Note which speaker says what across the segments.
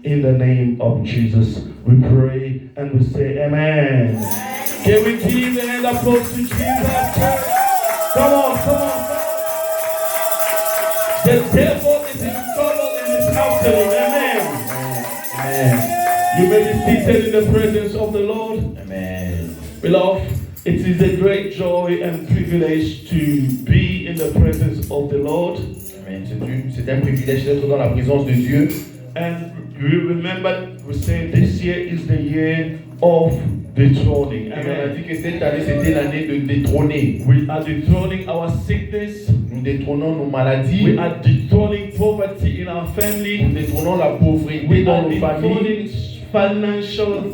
Speaker 1: In the name of Jesus, we pray and we say amen. Can we give a hand applause to Jesus? Come on, come on. The devil is in trouble in this afternoon. Amen. Amen. You may be seated in the presence of the Lord. Amen. Beloved, it is a great joy and privilege to be in the presence of the Lord.
Speaker 2: Amen. C'est un privilège d'être dans la présence de Dieu.
Speaker 1: And we remember we said this year is the year of dethroning.
Speaker 2: Et on a dit que cette année c'était l'année de détrôner.
Speaker 1: We are dethroning our sickness.
Speaker 2: Nous détrônons nos maladies.
Speaker 1: We are dethroning poverty in our family.
Speaker 2: Nous détrônons la pauvreté dans nos familles.
Speaker 1: Financial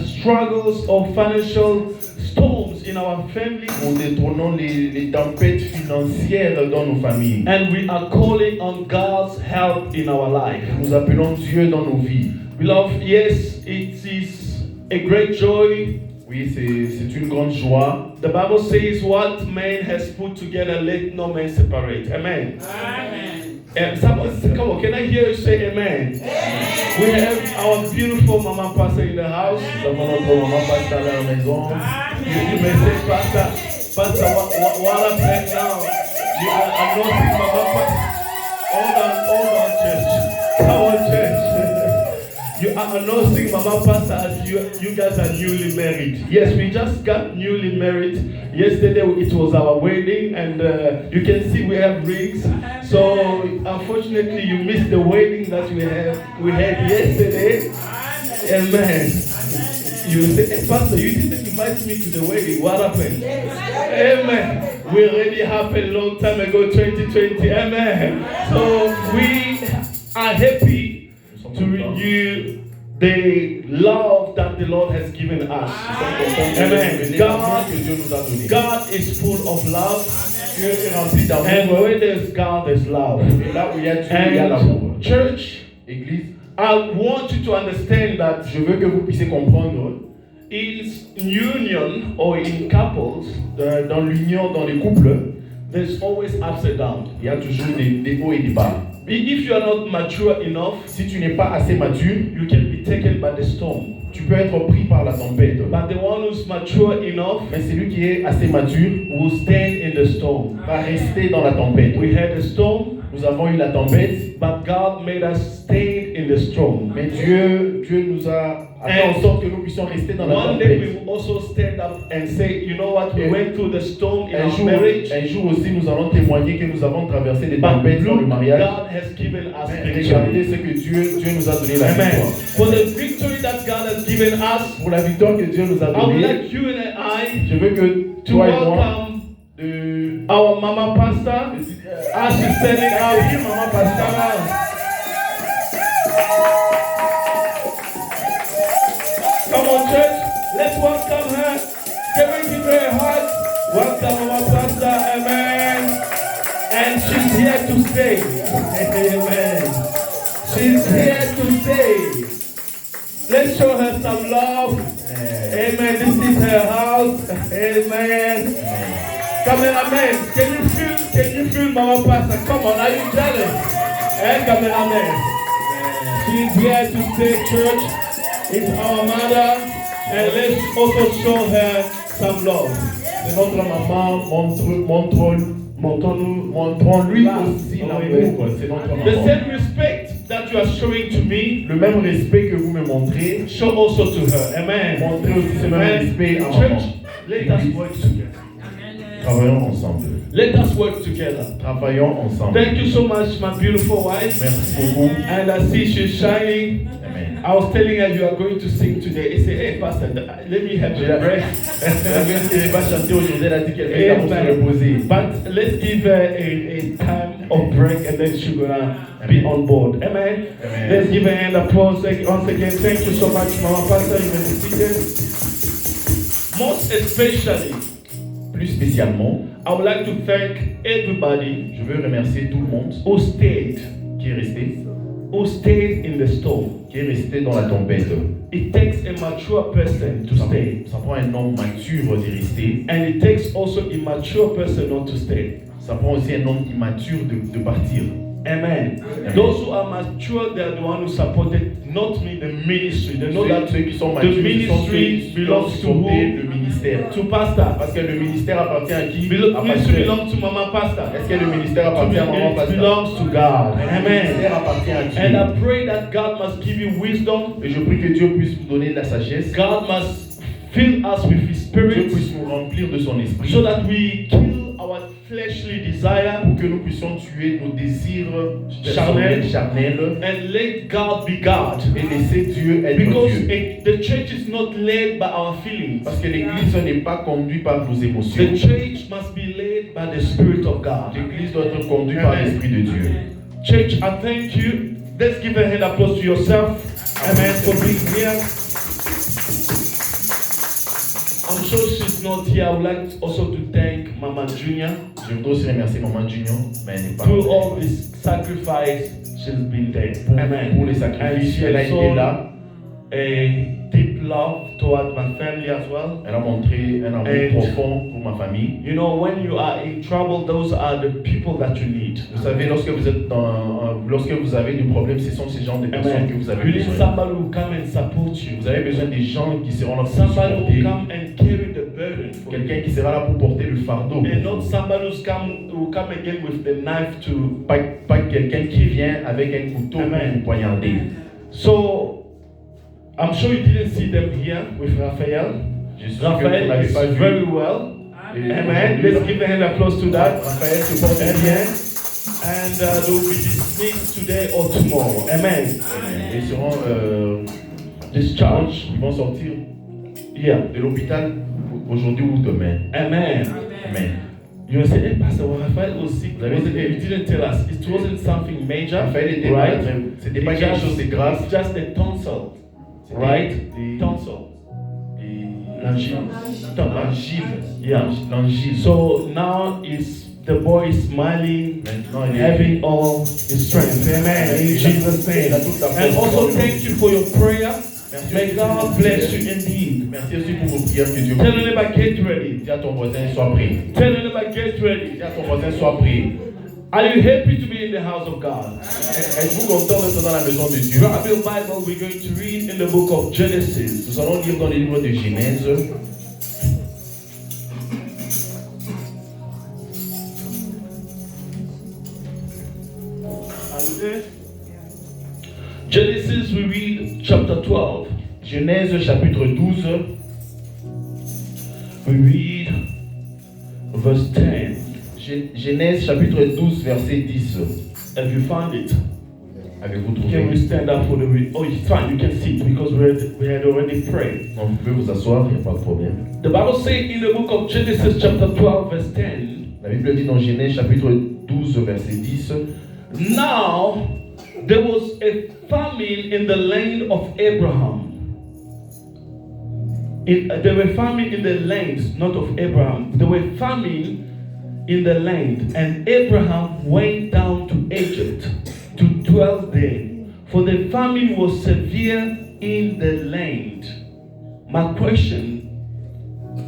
Speaker 1: struggles or financial storms in our family.
Speaker 2: Nous détrônons les tempêtes financières dans nos familles.
Speaker 1: And we are calling on God's help in our life.
Speaker 2: Nous appelons Dieu dans nos vies.
Speaker 1: Beloved, yes, it is a great joy.
Speaker 2: Oui, c'est une grande joie.
Speaker 1: The Bible says, "What man has put together, let no man separate." Amen.
Speaker 3: Amen.
Speaker 1: Someone, come on, can I hear you say amen? Amen. We have our beautiful Mama Pastor in the house.
Speaker 2: Nous avons notre maman pasteur à la maison.
Speaker 1: You may say, Pastor, what happened now? You are anointing Mama Pastor. Hold on, church. Come on, church. You are announcing Mama Pastor as you guys are newly married. Yes, we just got newly married. Yesterday it was our wedding, and you can see we have rings. So unfortunately you missed the wedding that we had yesterday. Amen. You say, hey, Pastor, you didn't invite me to the wedding. What happened? Amen. We already happened a long time ago, 2020. Amen. So we are happy to renew the love that the Lord has given us. Amen. God is full of love. And where there's God, there's love. And church,
Speaker 2: Église,
Speaker 1: I want you to understand that
Speaker 2: je veux que vous puissiez comprendre,
Speaker 1: in union or in couples,
Speaker 2: dans l'union, dans les couples,
Speaker 1: there's always ups and downs.
Speaker 2: il y a toujours des hauts et des bas.
Speaker 1: If you are not mature enough,
Speaker 2: Si tu n'es pas assez mature,
Speaker 1: you can be taken by the storm.
Speaker 2: tu peux être pris par la tempête.
Speaker 1: But the one who's mature enough
Speaker 2: Mais celui qui est assez mature
Speaker 1: will stand in the storm.
Speaker 2: va rester dans la tempête.
Speaker 1: We had a storm,
Speaker 2: Nous avons eu la tempête,
Speaker 1: but God made us stay in the storm.
Speaker 2: mais Dieu nous a fait en sorte que nous puissions rester dans la
Speaker 1: One day we
Speaker 2: tempête.
Speaker 1: will also stand up and say, you know what, we went through the storm in
Speaker 2: Un
Speaker 1: our
Speaker 2: jour,
Speaker 1: marriage,
Speaker 2: un jour aussi, nous allons témoigner que nous avons traversé des
Speaker 1: but
Speaker 2: tempêtes dans le
Speaker 1: look,
Speaker 2: mariage.
Speaker 1: God has given us
Speaker 2: Mais
Speaker 1: victory.
Speaker 2: regardez ce que Dieu nous a donné la
Speaker 1: Amen.
Speaker 2: victoire.
Speaker 1: For the victory that God has given us,
Speaker 2: Pour la victoire que Dieu nous a
Speaker 1: I would
Speaker 2: donnée,
Speaker 1: like you and I
Speaker 2: je veux que
Speaker 1: to
Speaker 2: toi et moi,
Speaker 1: welcome our Mama Pastor as she's standing out here, Mama Pastor. Come on, church. Let's welcome her. Can we give her a hug? Welcome, Mama Pastor. Amen. And she's here to stay. Amen. She's here to stay. Let's show her some love. Amen. This is her house. Amen. Cameraman, can you feel Mama Pastor? Come on, are you jealous? Cameraman. She's here to stay, church. It's our mother. And let's also show her some love.
Speaker 2: c'est notre maman, montrons-lui aussi l'amour. C'est notre
Speaker 1: The
Speaker 2: maman.
Speaker 1: same respect that you are showing to me,
Speaker 2: Le même respect que vous me montrez,
Speaker 1: show also to her. Amen.
Speaker 2: montrez aussi ce même
Speaker 1: Amen.
Speaker 2: respect à
Speaker 1: Church,
Speaker 2: maman.
Speaker 1: let us work together.
Speaker 2: Travaillons ensemble.
Speaker 1: Let us work together.
Speaker 2: Travaillons ensemble.
Speaker 1: Thank you so much, my beautiful wife.
Speaker 2: Merci beaucoup.
Speaker 1: And I see she's shining.
Speaker 2: Amen.
Speaker 1: I was telling her you are going to sing today. He said, hey, Pastor, let me have a breath.
Speaker 2: Elle va chanter aujourd'hui, elle a dit qu'elle va se reposer.
Speaker 1: But let's give her a time of break and then she's going to be on board. Amen.
Speaker 2: Amen.
Speaker 1: Let's give her a hand applause once again. Thank you so much, Mama Pastor. You may be seated. Most especially,
Speaker 2: Plus spécialement,
Speaker 1: I would like to thank everybody
Speaker 2: je veux remercier tout le monde
Speaker 1: who stayed in the storm.
Speaker 2: qui est resté dans la tempête.
Speaker 1: It takes a mature person to stay.
Speaker 2: Ça prend un homme mature de rester.
Speaker 1: And it takes also a mature person not to stay.
Speaker 2: Ça prend aussi un homme immature de partir.
Speaker 1: Amen. Those who are mature, they are the one who supported, not me, the ministry. They know that
Speaker 2: Ceux qui sont
Speaker 1: the
Speaker 2: matures,
Speaker 1: ministry belongs to who?
Speaker 2: le ministère.
Speaker 1: To pastor.
Speaker 2: Parce que le ministère appartient à qui?
Speaker 1: Ministry belongs to Mama Pastor.
Speaker 2: Est-ce que le ministère appartient à Maman
Speaker 1: It
Speaker 2: Pasteur?
Speaker 1: belongs to God.
Speaker 2: Le
Speaker 1: Amen.
Speaker 2: ministère appartient à
Speaker 1: And
Speaker 2: Dieu.
Speaker 1: I pray that God must give you wisdom.
Speaker 2: Et je prie que Dieu puisse vous donner de la sagesse.
Speaker 1: God must fill us with His
Speaker 2: Dieu
Speaker 1: Spirit
Speaker 2: puisse nous remplir de son esprit.
Speaker 1: so that we kill our fleshly desire
Speaker 2: Pour que nous puissions tuer nos désirs
Speaker 1: Charnels.
Speaker 2: charnels
Speaker 1: and let God be God.
Speaker 2: et laisser Dieu être
Speaker 1: Because
Speaker 2: Dieu.
Speaker 1: the church is not led by our feelings.
Speaker 2: Parce que l'Église n'est pas conduite par nos émotions.
Speaker 1: The church must be led by the Spirit of God.
Speaker 2: L'Église doit être conduite par l'Esprit de Dieu.
Speaker 1: Church, I thank you. Let's give a hand applause to yourself. Amen. For being here. I'm sure she's not here. I would like also to thank Mama Junior.
Speaker 2: Je voudrais aussi remercier Maman Junior, mais elle n'est pas
Speaker 1: Through all this sacrifice, she's been there. Amen.
Speaker 2: pour les
Speaker 1: And
Speaker 2: sacrifices.
Speaker 1: she
Speaker 2: Elle a
Speaker 1: has
Speaker 2: été
Speaker 1: shown
Speaker 2: là.
Speaker 1: a deep love towards my family as well.
Speaker 2: Elle a montré un amour
Speaker 1: And-
Speaker 2: profond pour ma famille.
Speaker 1: You know, when you are in trouble, those are the people that you need.
Speaker 2: Vous savez, lorsque vous avez des problèmes, ce sont ces genres de personnes que
Speaker 1: Amen.
Speaker 2: vous avez
Speaker 1: You need
Speaker 2: besoin.
Speaker 1: somebody who will come and support you.
Speaker 2: Vous avez besoin des gens qui seront là pour vous
Speaker 1: Somebody who will
Speaker 2: supporter.
Speaker 1: come and carry the burden for you.
Speaker 2: Quelqu'un qui sera là pour porter le fardeau.
Speaker 1: And not somebody who will come again with the knife to.
Speaker 2: Pas quelqu'un qui vient avec un couteau pour
Speaker 1: Amen.
Speaker 2: vous poignarder.
Speaker 1: So, I'm sure you didn't see them here with Raphael.
Speaker 2: Je suis sûr que vous
Speaker 1: Raphael
Speaker 2: n'avez
Speaker 1: is
Speaker 2: pas vu.
Speaker 1: very well.
Speaker 2: Et
Speaker 1: Amen. Let's give a hand applause to that.
Speaker 2: Raphaël se porte
Speaker 1: Amen.
Speaker 2: bien.
Speaker 1: And they will be dismissed today or tomorrow. Amen.
Speaker 2: Ils seront
Speaker 1: Discharged.
Speaker 2: ils vont sortir
Speaker 1: Yeah.
Speaker 2: de l'hôpital aujourd'hui ou demain.
Speaker 1: Amen.
Speaker 2: Amen.
Speaker 1: You will say, hey, Pastor, well, Raphael was sick.
Speaker 2: Vous avez dit-
Speaker 1: You didn't tell us. It wasn't something major,
Speaker 2: Raphaël était
Speaker 1: right?
Speaker 2: malade, mais c'était pas quelque chose de grave.
Speaker 1: It's just a tonsil,
Speaker 2: C'était
Speaker 1: right?
Speaker 2: des-
Speaker 1: Tonsil.
Speaker 2: L'angile. L'angile.
Speaker 1: Yeah.
Speaker 2: L'angile.
Speaker 1: So now the boy is smiling,
Speaker 2: Maintenant, il est
Speaker 1: having all his strength. Amen. In Jesus' name. And also thank you for your prayer. May God bless you indeed.
Speaker 2: Merci aussi pour vos prières que Dieu
Speaker 1: Tell
Speaker 2: vous
Speaker 1: your neighbor, get ready.
Speaker 2: Dis à ton voisin, sois prêt.
Speaker 1: Tell your neighbor, get ready.
Speaker 2: Dis à ton voisin, sois prêt.
Speaker 1: Are you happy to be in the house of God?
Speaker 2: Êtes-vous content d'être dans la maison de Dieu?
Speaker 1: Grab your Bible. We're going to read in the book of Genesis.
Speaker 2: Nous allons lire dans le livre de Genèse.
Speaker 1: Genesis, we read chapter 12.
Speaker 2: Genèse chapitre 12,
Speaker 1: We read verse 10.
Speaker 2: Genèse chapitre 12, verset 10.
Speaker 1: Have you found it?
Speaker 2: Avez-vous
Speaker 1: Can we
Speaker 2: trouvé?
Speaker 1: stand up for the read? Oh, it's fine. You can sit because we had already prayed.
Speaker 2: Donc, vous pouvez vous asseoir, il n'y a pas de problème.
Speaker 1: The Bible says in the book of Genesis, chapter 12, verse 10.
Speaker 2: La Bible dit dans Genèse chapitre 12, verset 10.
Speaker 1: Now there was a famine in the land of Abraham. There were famine in the land, not of Abraham. There were famine in the land, and Abraham went down to Egypt to dwell there, for the famine was severe in the land. My question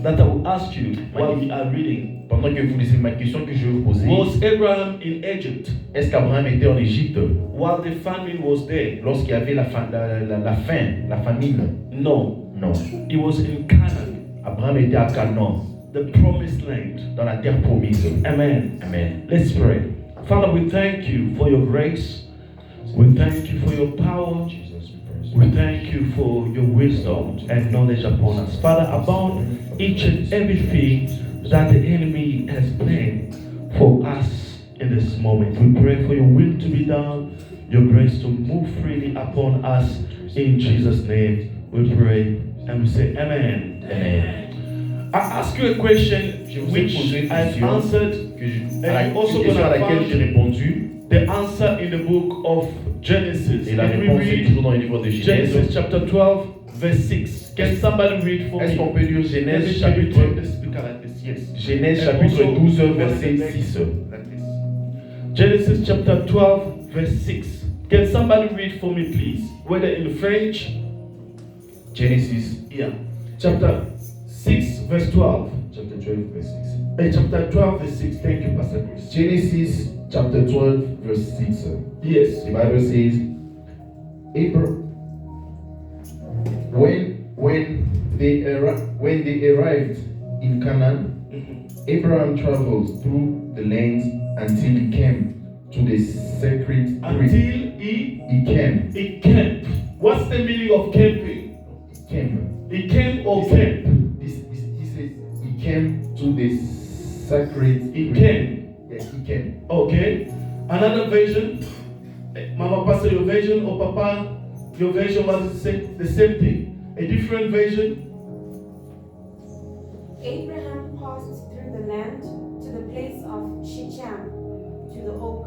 Speaker 1: that I will ask you while we are reading:
Speaker 2: Pendant que vous lisez, ma question que je vais vous poser,
Speaker 1: was Abraham in Egypt
Speaker 2: est-ce qu'Abraham était en Égypte
Speaker 1: while the famine was there?
Speaker 2: lorsqu'il y avait la faim, la famine?
Speaker 1: No,
Speaker 2: Non.
Speaker 1: he was in Canaan,
Speaker 2: Abraham était à Canaan,
Speaker 1: the promised land.
Speaker 2: dans la terre promise.
Speaker 1: Amen.
Speaker 2: Amen.
Speaker 1: Let's pray. Father, we thank you for your grace. We thank you for your power.
Speaker 2: Jesus, we praise you.
Speaker 1: We thank you for your wisdom and knowledge upon us. Father, abound each and everything that the enemy has planned for us in this moment. We pray for your will to be done, your grace to move freely upon us. In Jesus' name we pray and we say amen.
Speaker 2: Amen.
Speaker 1: I ask you a question
Speaker 2: Je vous ai
Speaker 1: which
Speaker 2: posé une
Speaker 1: I've
Speaker 2: question
Speaker 1: answered
Speaker 2: une question à laquelle j'ai répondu.
Speaker 1: the answer in the book of Genesis.
Speaker 2: Et la
Speaker 1: Can we
Speaker 2: réponse est
Speaker 1: read
Speaker 2: toujours dans le livre de Genèse.
Speaker 1: Genesis chapter 12, verse 6. Can somebody read for
Speaker 2: Est-ce
Speaker 1: me?
Speaker 2: qu'on peut lire
Speaker 1: Let me
Speaker 2: Genèse
Speaker 1: tell you
Speaker 2: chapitre,
Speaker 1: the speaker like this. Yes.
Speaker 2: Genèse
Speaker 1: And
Speaker 2: chapitre
Speaker 1: also,
Speaker 2: 12,
Speaker 1: one
Speaker 2: verset
Speaker 1: of the
Speaker 2: 6.
Speaker 1: like this. Genesis chapter 12, verse 6. Can somebody read for me, please? Whether in French,
Speaker 2: Genesis
Speaker 1: yeah. Chapter 6, verse 12.
Speaker 2: chapter 12, verset 6.
Speaker 1: Chapter 12, verse 6. Thank you, Pastor Chris.
Speaker 2: Genesis
Speaker 3: chapter 12, verse 6.
Speaker 1: Yes.
Speaker 3: The Bible says, when they arrived in Canaan, Abraham traveled through the lands until he came to the sacred
Speaker 1: Until
Speaker 3: tree.
Speaker 1: he
Speaker 3: He came.
Speaker 1: camped. What's the meaning of camping? He came or camp?
Speaker 3: He says he came to the sacred
Speaker 1: He
Speaker 3: tree.
Speaker 1: came.
Speaker 3: Yes, he came.
Speaker 1: Okay. Another version. Mama Pastor, your version, or Papa, your version was the same thing. A different version.
Speaker 4: Abraham passed through the land to the place of Shechem, to the oak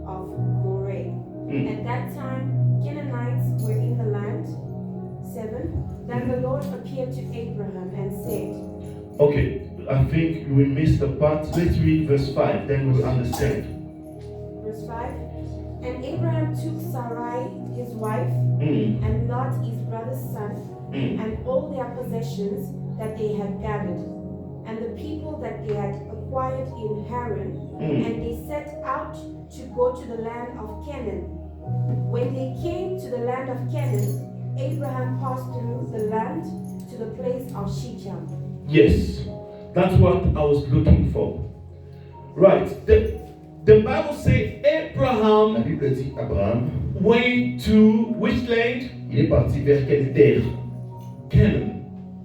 Speaker 4: of Moreh. At that time, Canaanites were in the land. 7. Then the Lord appeared to Abraham and said,
Speaker 1: Okay, I think we missed the part. Let's read verse 5, then we'll understand.
Speaker 4: verse 5. And Abraham took Sarai his wife, and Lot his brother's son, and all their possessions that they had gathered, and the people that they had acquired in Haran, and they set out to go to the land of Canaan. When they came to the land of Canaan, Abraham passed through the land to the place of Shechem.
Speaker 1: Yes, that's what I was looking for. Right, the Bible says
Speaker 3: La
Speaker 1: Abraham
Speaker 3: Bible dit Abraham,
Speaker 1: went to which land?
Speaker 3: il est parti vers quelle terre?
Speaker 1: Canaan.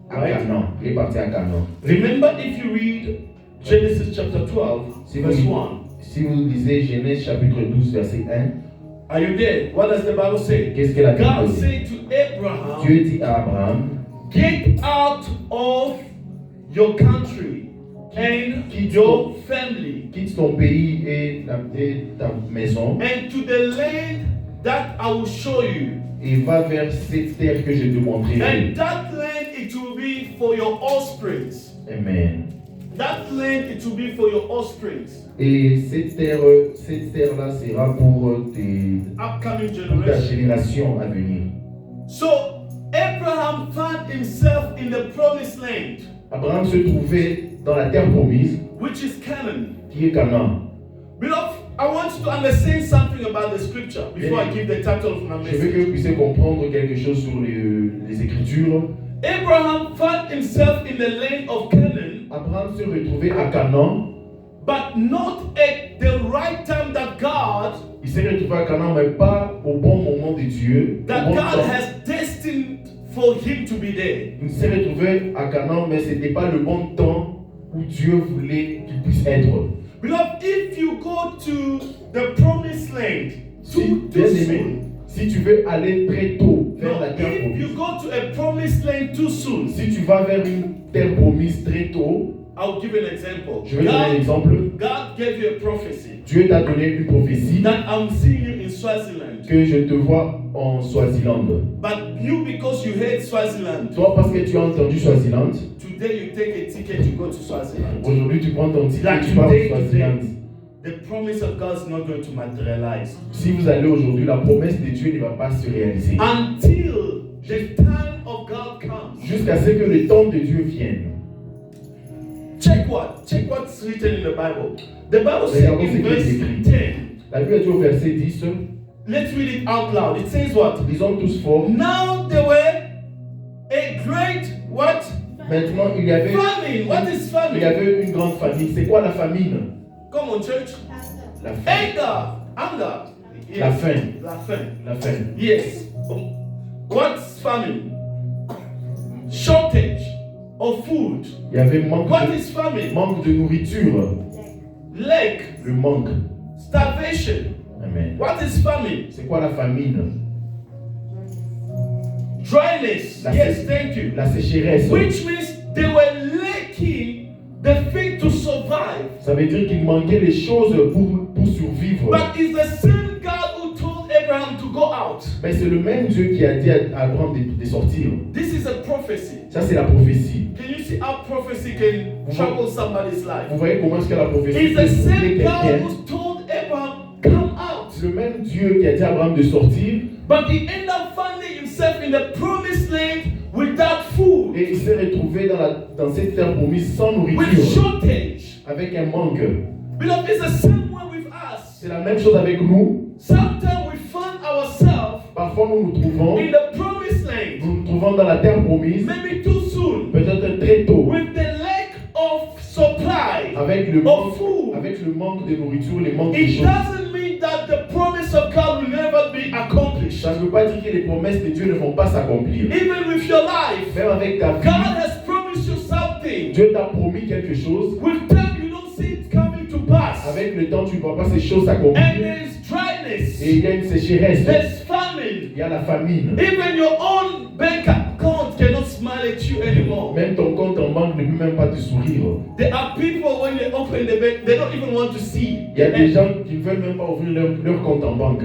Speaker 3: À
Speaker 1: Right?
Speaker 3: Canaan. Il est parti à Canaan.
Speaker 1: Remember, if you read Genesis chapter 12,
Speaker 3: Si
Speaker 1: verse
Speaker 3: vous,
Speaker 1: 1.
Speaker 3: si vous lisez Genèse chapitre 12, verset 1,
Speaker 1: Are you there? What does the Bible say?
Speaker 3: qu'est-ce que la
Speaker 1: God
Speaker 3: Bible dit?
Speaker 1: said to Abraham,
Speaker 3: Dieu dit à Abraham,
Speaker 1: get out of your country and your family
Speaker 3: quitte ton pays et ta maison
Speaker 1: and to the land that I will show you.
Speaker 3: et va vers cette terre que je te montrerai.
Speaker 1: And that land, it will be for your offspring.
Speaker 3: Amen.
Speaker 1: That land, it will be for your offspring.
Speaker 3: Et cette terre-là sera pour
Speaker 1: Upcoming
Speaker 3: pour ta
Speaker 1: generation.
Speaker 3: génération à venir.
Speaker 1: So, Abraham found himself in the promised land,
Speaker 3: Abraham se trouvait dans la terre promise,
Speaker 1: which is Canaan.
Speaker 3: qui est Canaan.
Speaker 1: Beloved, I want you to understand something about the scripture before I give the title of my
Speaker 3: Je veux que
Speaker 1: message.
Speaker 3: vous puissiez comprendre quelque chose sur les Écritures.
Speaker 1: Abraham found himself in the land of Canaan,
Speaker 3: Abraham se retrouvait à Canaan.
Speaker 1: but not at the right time that God,
Speaker 3: Il s'est retrouvé à Canaan, mais pas au bon moment de Dieu. au
Speaker 1: that
Speaker 3: bon
Speaker 1: God
Speaker 3: temps.
Speaker 1: has destined for him to be there.
Speaker 3: Il s'est retrouvé à Canaan, mais ce n'était pas le bon temps où Dieu voulait qu'il puisse être.
Speaker 1: Beloved, if you go to the promised land
Speaker 3: Si,
Speaker 1: too
Speaker 3: bien aimé,
Speaker 1: soon,
Speaker 3: si tu veux aller très tôt vers
Speaker 1: no,
Speaker 3: la terre
Speaker 1: if
Speaker 3: promise,
Speaker 1: you go to a promised land too soon,
Speaker 3: si tu vas vers une terre promise très tôt,
Speaker 1: I'll give you an example.
Speaker 3: je vais donner un exemple.
Speaker 1: God gave you a prophecy
Speaker 3: Dieu t'a donné une prophétie
Speaker 1: that I'm seeing you in Swaziland.
Speaker 3: que je te vois en Swaziland.
Speaker 1: But you, because you hate Swaziland,
Speaker 3: Toi, parce que tu as entendu Swaziland,
Speaker 1: today you take a ticket to go to Swaziland.
Speaker 3: aujourd'hui tu prends ton ticket
Speaker 1: Like
Speaker 3: et tu pars au
Speaker 1: today,
Speaker 3: Swaziland.
Speaker 1: the promise of God is not going to materialize
Speaker 3: Si vous allez aujourd'hui, la promesse de Dieu ne va pas se réaliser.
Speaker 1: until the time of God comes.
Speaker 3: Jusqu'à ce que le temps de Dieu vienne.
Speaker 1: Check what's written in the Bible. The Bible says
Speaker 3: Regardons ce
Speaker 1: in
Speaker 3: qui est
Speaker 1: verse
Speaker 3: écrit.
Speaker 1: 10.
Speaker 3: La Bible dit au verset 10,
Speaker 1: Let's read it out loud. It says what?
Speaker 3: disons tous fort.
Speaker 1: Now there were a great what?
Speaker 3: Maintenant, il y avait
Speaker 1: What is famine?
Speaker 3: une grande famine. C'est quoi la famine?
Speaker 1: Come on, church.
Speaker 3: La faim.
Speaker 1: Anger. Yes.
Speaker 3: La faim.
Speaker 1: La faim.
Speaker 3: La faim.
Speaker 1: Yes. What's famine? Shortage of food.
Speaker 3: Il y avait
Speaker 1: What is famine?
Speaker 3: manque de nourriture.
Speaker 1: Lack.
Speaker 3: Le manque.
Speaker 1: Starvation.
Speaker 3: Amen.
Speaker 1: What is famine?
Speaker 3: C'est quoi la famine?
Speaker 1: Dryness.
Speaker 3: La
Speaker 1: Yes,
Speaker 3: sé-
Speaker 1: thank you.
Speaker 3: La sécheresse.
Speaker 1: Which means they were lacking the thing to survive.
Speaker 3: Ça veut dire qu'il manquait les choses pour survivre.
Speaker 1: But it's the same God who told Abraham to go out.
Speaker 3: Mais c'est le même Dieu qui a dit à Abraham de sortir.
Speaker 1: This is a prophecy.
Speaker 3: Ça, c'est la prophétie.
Speaker 1: Can you see how prophecy can trouble somebody's life?
Speaker 3: Vous voyez comment est-ce que la prophétie
Speaker 1: It's
Speaker 3: peut
Speaker 1: the same
Speaker 3: troubler
Speaker 1: God
Speaker 3: quelqu'un.
Speaker 1: who told Abraham, come out.
Speaker 3: C'est le même Dieu qui a dit à Abraham de sortir.
Speaker 1: But he ended up finding himself in the promised land without food,
Speaker 3: Et il s'est retrouvé dans cette terre promise sans
Speaker 1: with
Speaker 3: nourriture.
Speaker 1: shortage.
Speaker 3: Avec un manque.
Speaker 1: Beloved, it's the same way with us. us.
Speaker 3: C'est la même chose avec nous.
Speaker 1: Sometimes we find ourselves
Speaker 3: Parfois, nous nous trouvons,
Speaker 1: in the promised land,
Speaker 3: nous nous trouvons dans la terre promise,
Speaker 1: maybe too soon,
Speaker 3: peut-être très tôt,
Speaker 1: with the lack of supply
Speaker 3: avec le
Speaker 1: of food.
Speaker 3: manque de nourriture, le manque de
Speaker 1: It
Speaker 3: choses.
Speaker 1: doesn't mean that the promise of God will never be accomplished.
Speaker 3: Ça ne veut pas dire que les promesses de Dieu ne vont pas s'accomplir.
Speaker 1: Even with your life,
Speaker 3: Même avec ta
Speaker 1: God
Speaker 3: vie,
Speaker 1: has promised you something.
Speaker 3: Dieu t'a promis quelque chose.
Speaker 1: With time, you don't see it coming to pass.
Speaker 3: Avec le temps, tu ne vois pas ces choses
Speaker 1: And
Speaker 3: s'accomplir.
Speaker 1: there's dryness,
Speaker 3: Et il y a une sécheresse.
Speaker 1: there's famine.
Speaker 3: Il y a la famine.
Speaker 1: Even your own bank account cannot smile at you anymore.
Speaker 3: Même ton compte en banque ne peut même pas te sourire.
Speaker 1: There are people when they open the bank, they don't even want to see.
Speaker 3: Il y a des gens qui ne veulent même pas ouvrir leur compte en banque.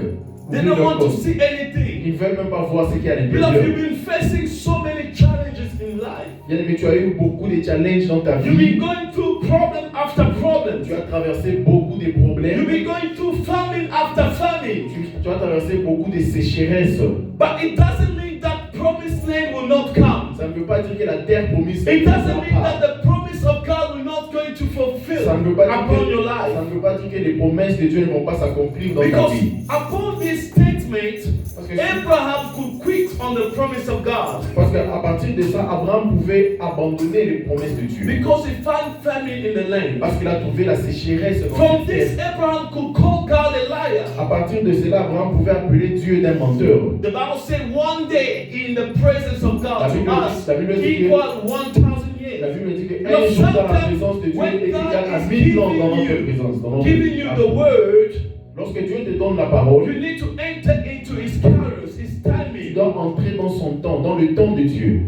Speaker 1: They
Speaker 3: Ouvrir
Speaker 1: don't
Speaker 3: leur
Speaker 1: want to
Speaker 3: compte.
Speaker 1: see anything.
Speaker 3: Ils ne veulent même pas voir ce qu'il y a à
Speaker 1: Because
Speaker 3: l'intérieur.
Speaker 1: you've been facing so many challenges in life.
Speaker 3: Mais tu as eu beaucoup de challenges dans ta
Speaker 1: You've been
Speaker 3: vie.
Speaker 1: going through problem after problem.
Speaker 3: Tu as traversé beaucoup de
Speaker 1: You've
Speaker 3: problèmes.
Speaker 1: been going through famine after famine.
Speaker 3: Tu as traversé beaucoup de sécheresses.
Speaker 1: But it doesn't mean that promised land will not come.
Speaker 3: Ça ne veut pas dire que la terre promise ne
Speaker 1: It doesn't
Speaker 3: viendra
Speaker 1: mean
Speaker 3: pas.
Speaker 1: that the promise of God will not going to fulfill
Speaker 3: Ça ne veut pas dire
Speaker 1: upon your
Speaker 3: ça
Speaker 1: life.
Speaker 3: ne veut pas dire que les promesses de Dieu ne vont pas s'accomplir dans ta
Speaker 1: Because
Speaker 3: vie.
Speaker 1: upon this statement,
Speaker 3: Parce que,
Speaker 1: Abraham could quit on the promise of God.
Speaker 3: parce qu'à partir de ça, Abraham pouvait abandonner les promesses de Dieu.
Speaker 1: Because he found famine in the land.
Speaker 3: Parce qu'il a trouvé la sécheresse dans
Speaker 1: From
Speaker 3: cette
Speaker 1: this,
Speaker 3: terre.
Speaker 1: Abraham could call God a liar.
Speaker 3: À partir de cela, Abraham pouvait appeler Dieu d'un menteur.
Speaker 1: The Bible said one day in the presence of God to us
Speaker 3: La Bible dit que-
Speaker 1: equal 1,000
Speaker 3: La
Speaker 1: years.
Speaker 3: Bible dit que
Speaker 1: You know,
Speaker 3: un jour dans la
Speaker 1: sometimes
Speaker 3: présence de Dieu
Speaker 1: when
Speaker 3: est
Speaker 1: God
Speaker 3: égal à
Speaker 1: is
Speaker 3: 1000 ans dans
Speaker 1: giving
Speaker 3: notre
Speaker 1: you-
Speaker 3: présence. Dans notre
Speaker 1: Giving you the word,
Speaker 3: Lorsque Dieu te donne la parole,
Speaker 1: you need to enter into His kairos, His
Speaker 3: tu
Speaker 1: timing,
Speaker 3: dois entrer dans son temps, dans le temps de Dieu,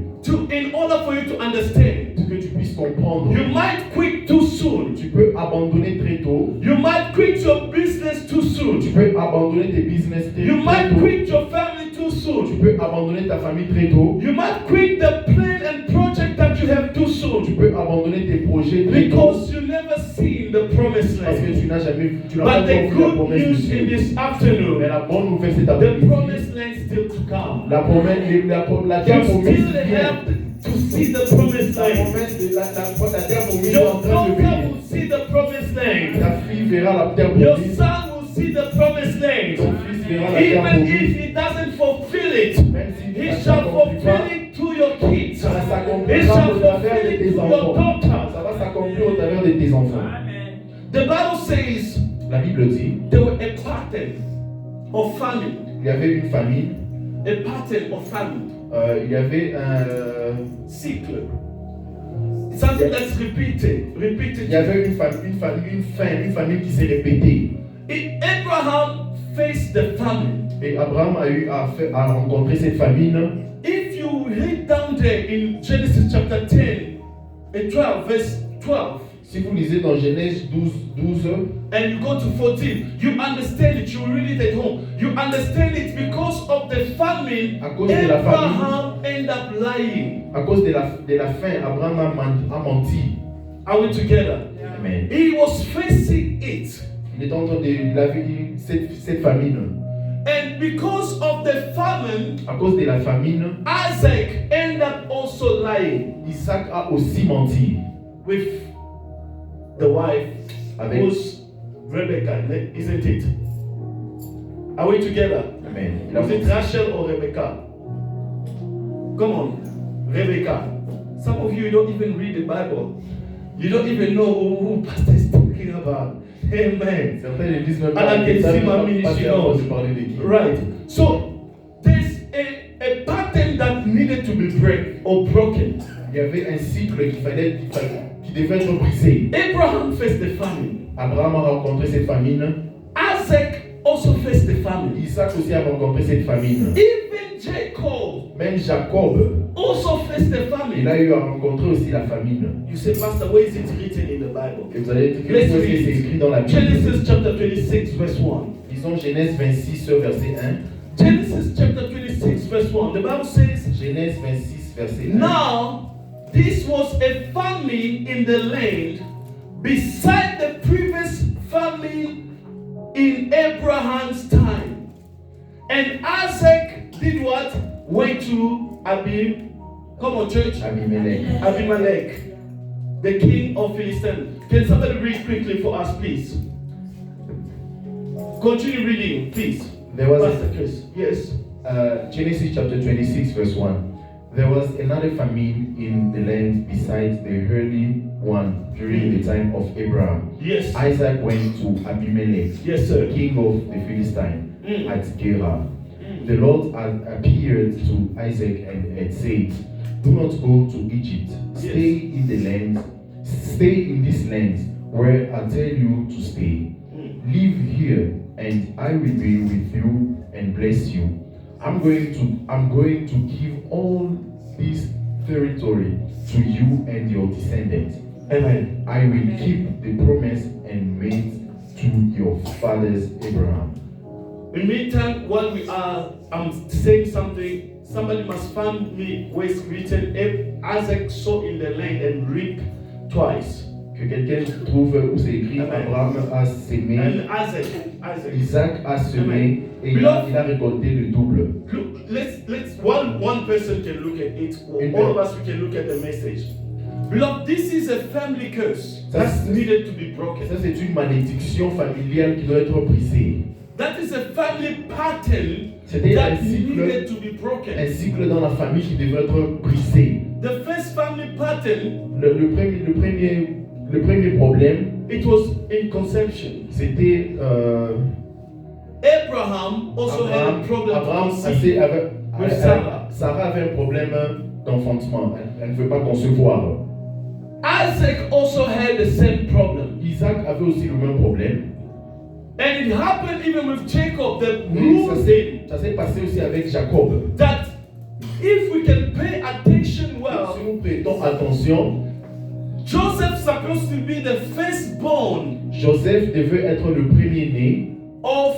Speaker 1: in order for you to understand.
Speaker 3: pour que tu puisses comprendre.
Speaker 1: You might quit too soon.
Speaker 3: Tu peux abandonner très tôt.
Speaker 1: You might quit your business too
Speaker 3: Tu
Speaker 1: soon.
Speaker 3: peux abandonner tes business très,
Speaker 1: You
Speaker 3: très
Speaker 1: might
Speaker 3: tôt.
Speaker 1: quit your family too
Speaker 3: Tu
Speaker 1: soon.
Speaker 3: peux abandonner ta famille très tôt.
Speaker 1: You might quit the plan and project that you have too
Speaker 3: Tu
Speaker 1: soon.
Speaker 3: peux abandonner tes projets très tôt.
Speaker 1: Because you never seen the promised
Speaker 3: Parce que
Speaker 1: land.
Speaker 3: tu n'as jamais vu, tu n'as pas
Speaker 1: But the
Speaker 3: encore vu la
Speaker 1: good
Speaker 3: promesse de
Speaker 1: news in
Speaker 3: Dieu.
Speaker 1: this
Speaker 3: Mais
Speaker 1: afternoon,
Speaker 3: la bonne nouvelle c'est
Speaker 1: the
Speaker 3: après-midi.
Speaker 1: promised land still to come.
Speaker 3: La promesse, la terre
Speaker 1: You
Speaker 3: promise
Speaker 1: still
Speaker 3: vient.
Speaker 1: have to see the promised
Speaker 3: La
Speaker 1: land.
Speaker 3: promesse de la terre promise est en
Speaker 1: Your
Speaker 3: train de
Speaker 1: daughter
Speaker 3: venir.
Speaker 1: will see the promised land.
Speaker 3: Ta fille verra la terre
Speaker 1: Your
Speaker 3: promise.
Speaker 1: son will see the promised
Speaker 3: Ton
Speaker 1: land.
Speaker 3: fils verra la terre
Speaker 1: Even
Speaker 3: promise.
Speaker 1: if he doesn't fulfill it,
Speaker 3: Même si
Speaker 1: he
Speaker 3: ça
Speaker 1: shall
Speaker 3: s'accomplit
Speaker 1: fulfill
Speaker 3: pas,
Speaker 1: it to your kids.
Speaker 3: ça
Speaker 1: He
Speaker 3: s'accomplira
Speaker 1: shall
Speaker 3: au travers
Speaker 1: fulfill
Speaker 3: de
Speaker 1: it
Speaker 3: tes
Speaker 1: to your
Speaker 3: enfants.
Speaker 1: daughters.
Speaker 3: Ça va s'accomplir au travers de tes enfants.
Speaker 1: The Bible says
Speaker 3: La Bible dit,
Speaker 1: there were a pattern of famine.
Speaker 3: il y avait une famille,
Speaker 1: A pattern of famine.
Speaker 3: il y avait un,
Speaker 1: Cycle. Something that's repeated.
Speaker 3: il y avait une famille qui s'est répétée.
Speaker 1: Abraham faced the famine.
Speaker 3: Et Abraham a eu à rencontrer cette famine.
Speaker 1: If you read down there in Genesis chapter 10 and 12, verse 12,
Speaker 3: Si vous lisez dans Genèse 12,
Speaker 1: and you go to 14, you understand it, you read it at home. You understand it because of the famine,
Speaker 3: À cause de la
Speaker 1: Abraham ended up lying.
Speaker 3: à cause de la faim, Abraham a menti.
Speaker 1: Are we together?
Speaker 3: Amen.
Speaker 1: He was facing it.
Speaker 3: Il est en train de vivre cette famine.
Speaker 1: And because of the famine,
Speaker 3: À cause de la famine,
Speaker 1: Isaac ended up also lying
Speaker 3: Isaac a aussi menti
Speaker 1: with the wife
Speaker 3: avec.
Speaker 1: who's Rebecca, isn't it? Are we together?
Speaker 3: Amen. Il a
Speaker 1: Was it
Speaker 3: menti.
Speaker 1: Rachel or Rebecca? Come on, Rebecca. Some of you don't even read the Bible. You don't even know who Pastor is talking about. Amen.
Speaker 3: Certains ne disent même
Speaker 1: And I can see my
Speaker 3: pas
Speaker 1: ministry
Speaker 3: avant
Speaker 1: knows.
Speaker 3: de parler de qui.
Speaker 1: Right. So there's a pattern that needed to be broken.
Speaker 3: Il y avait un cycle qui devait être brisé.
Speaker 1: Abraham faced the famine.
Speaker 3: Abraham a rencontré cette famine.
Speaker 1: Isaac also faced the famine.
Speaker 3: Isaac aussi a rencontré cette famine.
Speaker 1: Even Jacob
Speaker 3: Même Jacob,
Speaker 1: also faced the
Speaker 3: il
Speaker 1: famine.
Speaker 3: a eu à rencontrer aussi la famine.
Speaker 1: You say, Pastor, where is it written in the Bible?
Speaker 3: Et vous allez dire que
Speaker 1: Let's
Speaker 3: c'est
Speaker 1: read
Speaker 3: écrit dans la
Speaker 1: it.
Speaker 3: Bible.
Speaker 1: Genesis chapter 26, verse 1.
Speaker 3: Disons Genèse 26, verset 1.
Speaker 1: Genesis chapter 26, verse 1. The Bible says,
Speaker 3: Genèse 26, verset 1.
Speaker 1: now this was a famine in the land beside the previous famine in Abraham's time. And Isaac did what? Went to come on, church.
Speaker 3: Abimelech.
Speaker 1: Abimelech, the king of Philistine. Can somebody read quickly for us, please? Continue reading, please.
Speaker 3: There was
Speaker 1: Pastor Chris. Yes.
Speaker 3: Genesis chapter 26, verse 1. There was another famine in the land besides the early one during the time of Abraham.
Speaker 1: Yes.
Speaker 3: Isaac went to Abimelech,
Speaker 1: Yes, sir.
Speaker 3: king of the Philistines, at Gerar. The Lord had appeared to Isaac and had said, "Do not go to Egypt. Stay in the land. Stay in this land where I tell you to stay. Live here, and I will be with you and bless you. I'm going to give all this territory to you and your descendants.
Speaker 1: Amen.
Speaker 3: I will keep the promise and made to your fathers Abraham."
Speaker 1: In the meantime, while I'm saying something, somebody must find me where it's written, Isaac sowed in the land and reaped twice.
Speaker 3: Que quelqu'un trouve où c'est écrit,
Speaker 1: Amen.
Speaker 3: Abraham a sémé,
Speaker 1: And Isaac.
Speaker 3: Isaac a semé
Speaker 1: Amen.
Speaker 3: et il a récolté le double.
Speaker 1: Look, let's one person can look at it, or
Speaker 3: Amen.
Speaker 1: all of us we can look at the message. Beloved, this is a family curse that's needed to be broken.
Speaker 3: Ça c'est une malédiction familiale qui doit être brisée.
Speaker 1: That is a family pattern
Speaker 3: C'était
Speaker 1: that
Speaker 3: un cycle,
Speaker 1: needed to be broken.
Speaker 3: un cycle dans la famille qui devait être brisé.
Speaker 1: The first family pattern,
Speaker 3: Le premier problème,
Speaker 1: it was in conception.
Speaker 3: c'était
Speaker 1: Abraham also had a problem
Speaker 3: Abraham
Speaker 1: to conceive. With Sarah.
Speaker 3: Sarah avait un problème d'enfantement. Elle ne veut pas concevoir.
Speaker 1: Isaac also had the same problem.
Speaker 3: Isaac avait aussi le même problème.
Speaker 1: And it happened even with Jacob, the
Speaker 3: Et
Speaker 1: rule thing,
Speaker 3: ça s'est passé aussi avec Jacob.
Speaker 1: that if we can pay attention well,
Speaker 3: Si nous prêtons attention,
Speaker 1: Joseph's supposed to be the firstborn
Speaker 3: Joseph devait être le premier-né.
Speaker 1: of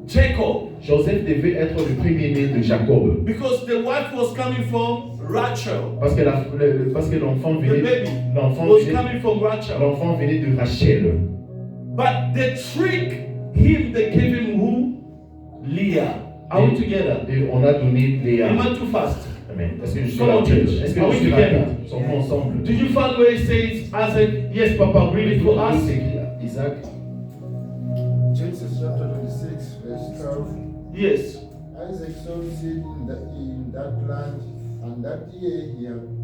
Speaker 1: Jacob,
Speaker 3: Joseph devait être le premier-né de Jacob.
Speaker 1: because the wife was coming from Rachel.
Speaker 3: Parce que l'enfant
Speaker 1: The baby
Speaker 3: l'enfant
Speaker 1: was
Speaker 3: venait,
Speaker 1: coming from Rachel.
Speaker 3: l'enfant venait de Rachel.
Speaker 1: But they tricked him, they gave him who? Leah. Are we together?
Speaker 3: Et on a donné Léa.
Speaker 1: Am I too fast?
Speaker 3: Amen. Est-ce que je suis
Speaker 1: Come on,
Speaker 3: rapide?
Speaker 1: church.
Speaker 3: Est-ce que
Speaker 1: Are
Speaker 3: je
Speaker 1: we
Speaker 3: suis
Speaker 1: together?
Speaker 3: rapide? Sommes-nous ensemble?
Speaker 1: Did you find where it says, Isaac? Yes, Papa, read it for us.
Speaker 3: C'est écrit à Isaac.
Speaker 5: Genesis chapter 26, verse 12.
Speaker 1: Yes.
Speaker 5: Isaac sowed seed in that land, and that year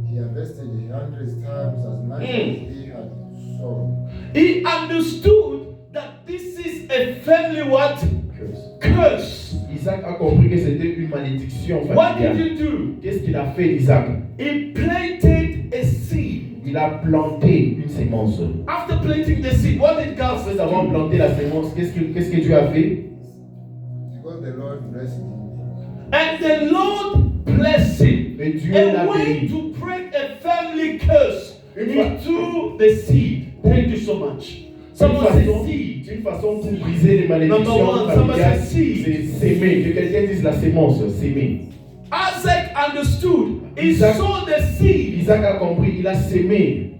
Speaker 5: he harvested 100 times as much as he had sown.
Speaker 1: He understood that this is a family what? Curse.
Speaker 3: Isaac a compris que c'était une malédiction
Speaker 1: What did
Speaker 3: familiale.
Speaker 1: he do?
Speaker 3: Qu'est-ce qu'il a fait, Isaac?
Speaker 1: He planted a seed.
Speaker 3: Il a planté une sémence.
Speaker 1: After planting the seed, what did God
Speaker 3: Après avoir
Speaker 1: do?
Speaker 3: planté la sémence, qu'est-ce que Dieu a fait?
Speaker 5: Because the Lord blessed him.
Speaker 1: And the Lord blessed him.
Speaker 3: Et Dieu
Speaker 1: A
Speaker 3: l'a
Speaker 1: way
Speaker 3: béni.
Speaker 1: to break a family curse
Speaker 3: Une fois-
Speaker 1: into the seed. Thank you so much. Someone
Speaker 3: Une
Speaker 1: say
Speaker 3: façon-
Speaker 1: seed.
Speaker 3: Une façon pour briser les malédictions
Speaker 1: Number one, somebody
Speaker 3: familiales,
Speaker 1: say seed.
Speaker 3: c'est s'aimer. Que quelqu'un dise la sémence, s'aimer.
Speaker 1: Isaac understood. He
Speaker 3: Isaac-
Speaker 1: sowed the seed.
Speaker 3: Isaac a compris, il a sémé.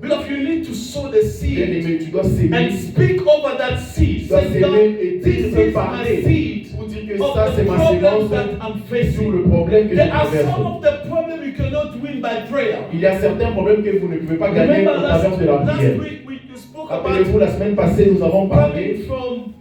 Speaker 1: Beloved, you need to sow the
Speaker 3: Bien
Speaker 1: seed
Speaker 3: aimé, tu dois s'aimer.
Speaker 1: and speak over that seed.
Speaker 3: Tu dois
Speaker 1: Say, God,
Speaker 3: s'aimer et
Speaker 1: this
Speaker 3: dire,
Speaker 1: is my
Speaker 3: parler
Speaker 1: seed
Speaker 3: pour dire que
Speaker 1: of
Speaker 3: ça
Speaker 1: the
Speaker 3: c'est ma
Speaker 1: problem
Speaker 3: sémence
Speaker 1: that I'm
Speaker 3: sur
Speaker 1: facing.
Speaker 3: le problème que je
Speaker 1: There are some
Speaker 3: traverse.
Speaker 1: of the problems you cannot win by prayer.
Speaker 3: Il y a certains problèmes que vous ne pouvez pas gagner
Speaker 1: Remember
Speaker 3: au travers de la
Speaker 1: last
Speaker 3: prière.
Speaker 1: week we spoke
Speaker 3: Rappelez-vous,
Speaker 1: about
Speaker 3: la semaine passée, nous avons
Speaker 1: coming
Speaker 3: parlé,
Speaker 1: from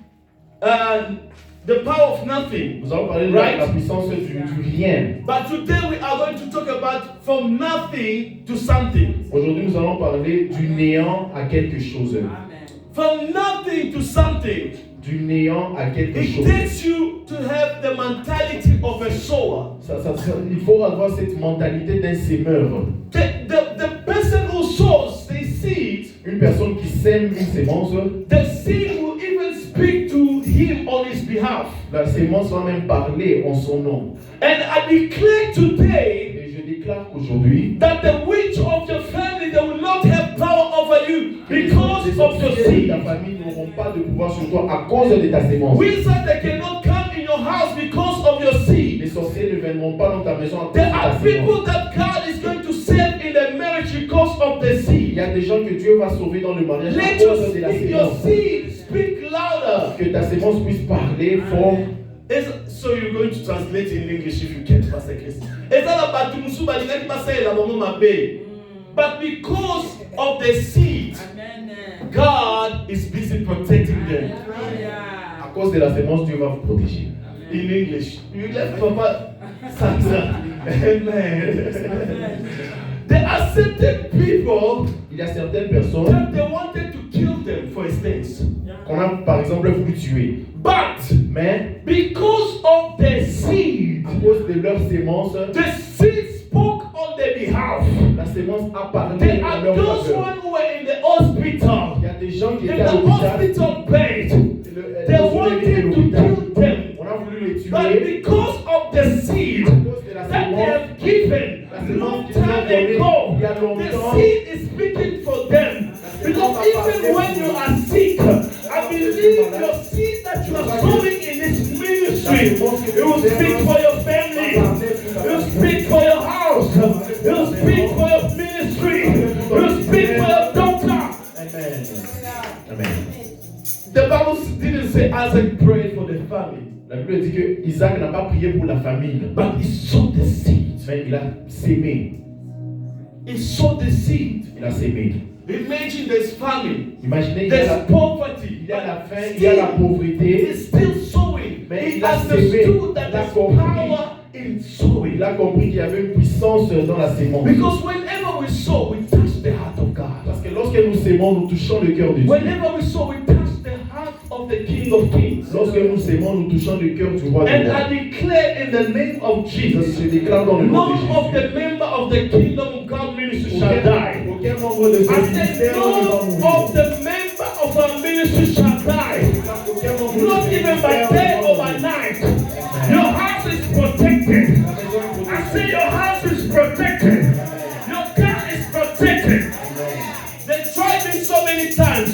Speaker 1: the power of nothing.
Speaker 3: nous avons parlé de
Speaker 1: Right.
Speaker 3: la puissance du rien.
Speaker 1: But today we are going to talk about from nothing to something.
Speaker 3: Aujourd'hui, nous allons parler du néant à quelque chose.
Speaker 1: From nothing to something.
Speaker 3: Du néant à quelque
Speaker 1: It
Speaker 3: chose.
Speaker 1: takes you to have the mentality of a sower.
Speaker 3: Il faut avoir cette mentalité d'un sémeur.
Speaker 1: The person who sows the seed,
Speaker 3: Une personne qui sème une sémence,
Speaker 1: the seed will even speak to him on his behalf.
Speaker 3: la sémence va même parler en son nom.
Speaker 1: And I declare today
Speaker 3: Et je déclare qu'aujourd'hui,
Speaker 1: that the witch of your family, they will not have power over you
Speaker 3: les
Speaker 1: because of your
Speaker 3: sorciers de
Speaker 1: seed.
Speaker 3: ta famille n'auront pas de pouvoir sur toi à cause de ta sémence.
Speaker 1: Wizards, they cannot come in your house because of your seed.
Speaker 3: Les sorciers ne viendront pas dans ta maison à cause de
Speaker 1: There
Speaker 3: ta
Speaker 1: are
Speaker 3: sémence.
Speaker 1: people that God is going to save in the marriage because of the
Speaker 3: Il
Speaker 1: seed.
Speaker 3: y a des gens que Dieu va sauver dans le mariage à
Speaker 1: Let your
Speaker 3: cause de la
Speaker 1: your
Speaker 3: sémence.
Speaker 1: seed speak louder.
Speaker 3: Que ta sémence puisse parler fort.
Speaker 1: So you're going to translate in English if you can, Pastor Chris. But because of the seed, God is busy protecting them.
Speaker 3: À cause de la sémence, Dieu va vous protéger.
Speaker 1: In English, you left Papa Sandra. Amen. There are certain people
Speaker 3: Il y a certaines personnes
Speaker 1: that they wanted to kill them, for instance.
Speaker 3: qu'on a par exemple voulu tuer.
Speaker 1: But
Speaker 3: Mais
Speaker 1: because of their seed,
Speaker 3: à cause de leur sémence,
Speaker 1: the seed spoke on their behalf.
Speaker 3: la sémence a parlé
Speaker 1: There
Speaker 3: en
Speaker 1: are
Speaker 3: leur
Speaker 1: those
Speaker 3: faveur.
Speaker 1: one who were in the hospital,
Speaker 3: Il y a des gens qui
Speaker 1: in
Speaker 3: étaient à
Speaker 1: the
Speaker 3: l'hôpital.
Speaker 1: hospital bed. They
Speaker 3: Ils
Speaker 1: wanted
Speaker 3: étaient à
Speaker 1: to
Speaker 3: l'hôpital.
Speaker 1: kill them.
Speaker 3: On a voulu les
Speaker 1: But
Speaker 3: tuer
Speaker 1: because of the seed
Speaker 3: à cause de la
Speaker 1: that they
Speaker 3: sémence.
Speaker 1: have given long time ago, the seed is speaking for them. Because even when you are sick, I believe your seed that you are sowing in this ministry, it will speak for your family, it will speak for your house, it will speak for your ministry, it will speak for your daughter.
Speaker 3: Amen. Amen.
Speaker 1: The Bible didn't say Isaac prayed for the family,
Speaker 3: La Bible dit que Isaac n'a pas prié pour la famille,
Speaker 1: but he sowed the seed.
Speaker 3: mais il a sémé.
Speaker 1: He sowed the seed.
Speaker 3: Il a sémé.
Speaker 1: Imagine there's famine,
Speaker 3: Imaginez, il y a
Speaker 1: there's
Speaker 3: la,
Speaker 1: poverty,
Speaker 3: il y a la faim, il y a la pauvreté.
Speaker 1: he's still sowing.
Speaker 3: Mais
Speaker 1: He
Speaker 3: il a sémé.
Speaker 1: understood that
Speaker 3: Il a
Speaker 1: there's
Speaker 3: compris.
Speaker 1: power in sowing.
Speaker 3: Il a compris qu'il y avait une puissance dans la sémence.
Speaker 1: Because whenever we sow, we touch the heart of God.
Speaker 3: Parce que lorsque nous sémons, nous touchons le cœur de Dieu.
Speaker 1: Whenever we sow, we touch the heart of the King of Kings.
Speaker 3: Lorsque nous sémons, nous touchons le cœur du roi de
Speaker 1: And
Speaker 3: roi.
Speaker 1: I declare in the name of Jesus,
Speaker 3: Je déclare dans le nom
Speaker 1: none
Speaker 3: de
Speaker 1: of
Speaker 3: Jésus.
Speaker 1: the member of the Kingdom of God ministry shall die.
Speaker 3: Aucun membre de ce
Speaker 1: I said,
Speaker 3: ministère ne va
Speaker 1: none
Speaker 3: mourir.
Speaker 1: of the member of our ministry shall die.
Speaker 3: Aucun membre de
Speaker 1: Not
Speaker 3: ce
Speaker 1: even by
Speaker 3: ministère
Speaker 1: day
Speaker 3: ne va
Speaker 1: or by
Speaker 3: mourir.
Speaker 1: night. Your house is protected. I say your house is protected. Your car is protected. They tried me so many times.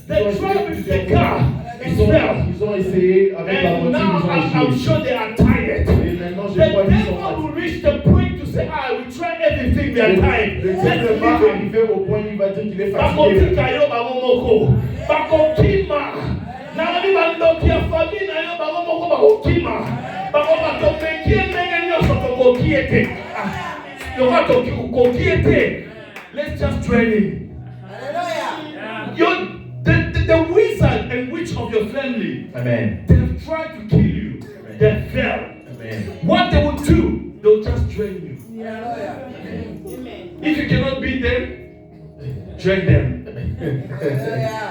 Speaker 1: They tried with the car. It fell.
Speaker 3: Ils ont essayé avec la
Speaker 1: And
Speaker 3: voiture,
Speaker 1: now I'm
Speaker 3: ils ont
Speaker 1: sure
Speaker 3: échoué.
Speaker 1: they are tired.
Speaker 3: Et maintenant,
Speaker 1: The
Speaker 3: je crois qu'ils sont
Speaker 1: devil will reach the point to say, we try everything, we are tired.
Speaker 3: Le
Speaker 1: Let's
Speaker 3: diable va
Speaker 1: leave him.
Speaker 3: arriver au point où il va dire qu'il est fatigué.
Speaker 1: Bakotika yo bamomoko. Bakokima. Nani bandokia famille na yo bamomoko bakokima. Bakobakomekie ndenge nyonso tokokiete. Yoka tokokiete. Let's just train him. The wizard and witch of your family,
Speaker 3: Amen.
Speaker 1: they have tried to kill you. They failed.
Speaker 3: Amen.
Speaker 1: What they will do, they'll just train you. If you cannot beat them, train them.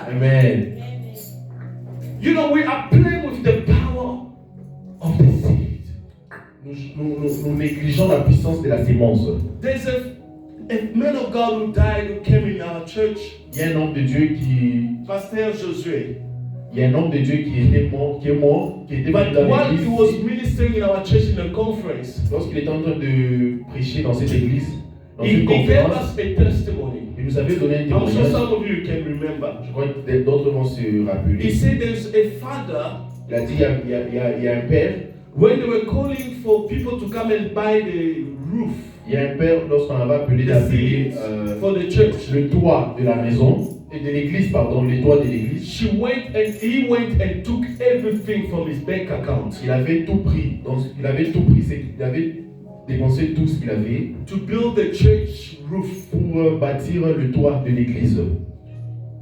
Speaker 3: Amen.
Speaker 1: You know, we are playing with the power of the seed.
Speaker 3: Nous négligeons la puissance de la sémence.
Speaker 1: There's a man of God who died who came in our church,
Speaker 3: Il y a un homme de Dieu
Speaker 1: Pastor Josué.
Speaker 3: qui est mort, qui était venu
Speaker 1: But
Speaker 3: dans
Speaker 1: while he was
Speaker 3: l'église.
Speaker 1: ministering in our church in a conference,
Speaker 3: Lorsqu'il était en train de prêcher dans cette église, dans
Speaker 1: he
Speaker 3: une
Speaker 1: gave
Speaker 3: conférence,
Speaker 1: us a testimony.
Speaker 3: il nous avait donné un
Speaker 1: I'm sure
Speaker 3: témoignage.
Speaker 1: some of you can remember.
Speaker 3: Je crois que d'autres vont se
Speaker 1: He
Speaker 3: rappeler.
Speaker 1: said there's a father,
Speaker 3: Il a dit il y a un père.
Speaker 1: when they were calling for people to come and buy the roof,
Speaker 3: Il y a un père, lorsqu'on avait appelé
Speaker 1: the
Speaker 3: d'appeler
Speaker 1: seed for the church,
Speaker 3: le toit de la maison, et de l'église, pardon, les toits de l'église,
Speaker 1: he went and took everything from his bank account
Speaker 3: il avait tout pris. Donc, il avait dépensé tout ce qu'il avait
Speaker 1: to build the church roof.
Speaker 3: pour bâtir le toit de l'église.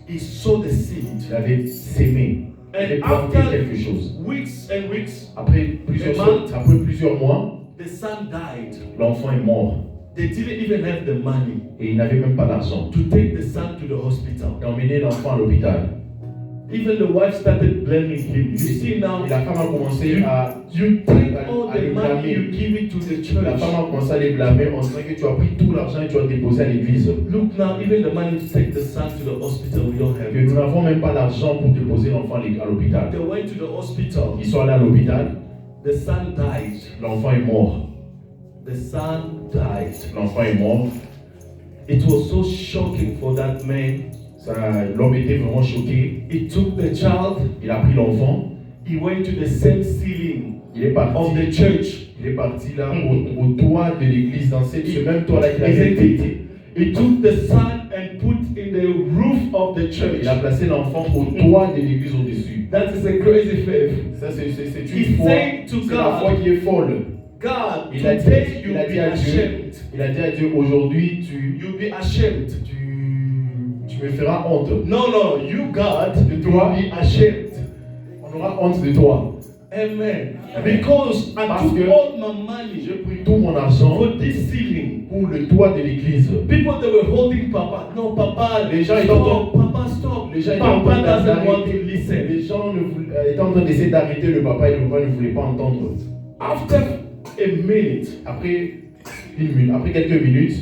Speaker 1: He sowed the seed.
Speaker 3: Il avait sémé, il avait
Speaker 1: And
Speaker 3: planté
Speaker 1: after
Speaker 3: quelque chose.
Speaker 1: weeks and weeks,
Speaker 3: Après plusieurs mois,
Speaker 1: the son died.
Speaker 3: l'enfant est mort
Speaker 1: They didn't even have the money
Speaker 3: et il n'avait même pas d'argent.
Speaker 1: to take the son to the hospital.
Speaker 3: Il a emmené l'enfant à l'hôpital.
Speaker 1: Even the wife started blaming him. You see now,
Speaker 3: Et la femme a commencé à
Speaker 1: you take all
Speaker 3: à
Speaker 1: the
Speaker 3: les
Speaker 1: money, you
Speaker 3: blâmer.
Speaker 1: give it to the
Speaker 3: La
Speaker 1: church.
Speaker 3: femme a commencé à les blâmer en disant que tu as pris tout l'argent et tu as déposé à l'église.
Speaker 1: Look now, even the money to take the son to the hospital, we don't have
Speaker 3: Que nous
Speaker 1: it.
Speaker 3: n'avons même pas l'argent pour déposer l'enfant à l'hôpital.
Speaker 1: They went to the hospital.
Speaker 3: Ils sont allés à l'hôpital,
Speaker 1: The son died.
Speaker 3: l'enfant est mort.
Speaker 1: The son died.
Speaker 3: L'enfant est mort.
Speaker 1: It was so shocking for that man.
Speaker 3: L'homme était vraiment choqué.
Speaker 1: He took the child.
Speaker 3: Il a pris l'enfant.
Speaker 1: He went to the same ceiling
Speaker 3: Il est parti.
Speaker 1: of the church.
Speaker 3: Il est parti là au toit de l'église, dans ce même toit-là qu'il avait
Speaker 1: Isn't it?
Speaker 3: pété.
Speaker 1: He took the son and put in the roof of the church.
Speaker 3: Il a placé l'enfant au toit de l'église au-dessus.
Speaker 1: That is a crazy faith.
Speaker 3: Ça, c'est
Speaker 1: He
Speaker 3: une foi.
Speaker 1: said to
Speaker 3: C'est la foi
Speaker 1: God,
Speaker 3: qui est folle.
Speaker 1: God,
Speaker 3: Il a dit,
Speaker 1: today
Speaker 3: il
Speaker 1: you'll
Speaker 3: a
Speaker 1: be
Speaker 3: dit à Dieu,
Speaker 1: ashamed.
Speaker 3: il a dit à Dieu, aujourd'hui
Speaker 1: You'll be ashamed.
Speaker 3: tu me feras honte.
Speaker 1: No, you, God,
Speaker 3: Et toi,
Speaker 1: you'll be ashamed.
Speaker 3: on auras honte de toi.
Speaker 1: Amen.
Speaker 3: Amen.
Speaker 1: Because I
Speaker 3: Parce
Speaker 1: took
Speaker 3: que
Speaker 1: all my money
Speaker 3: j'ai pris tout mon argent
Speaker 1: for this ceiling.
Speaker 3: pour le toit de l'église.
Speaker 1: People they were holding Papa. No, Papa.
Speaker 3: Les gens étaient
Speaker 1: Stop. Papa, stop.
Speaker 3: Les gens étaient en train
Speaker 1: Papa doesn't want to
Speaker 3: d'arrêter.
Speaker 1: listen.
Speaker 3: Les gens étaient en train d'essayer d'arrêter le papa et le papa ne voulait pas entendre.
Speaker 1: After a minute,
Speaker 3: Après quelques minutes,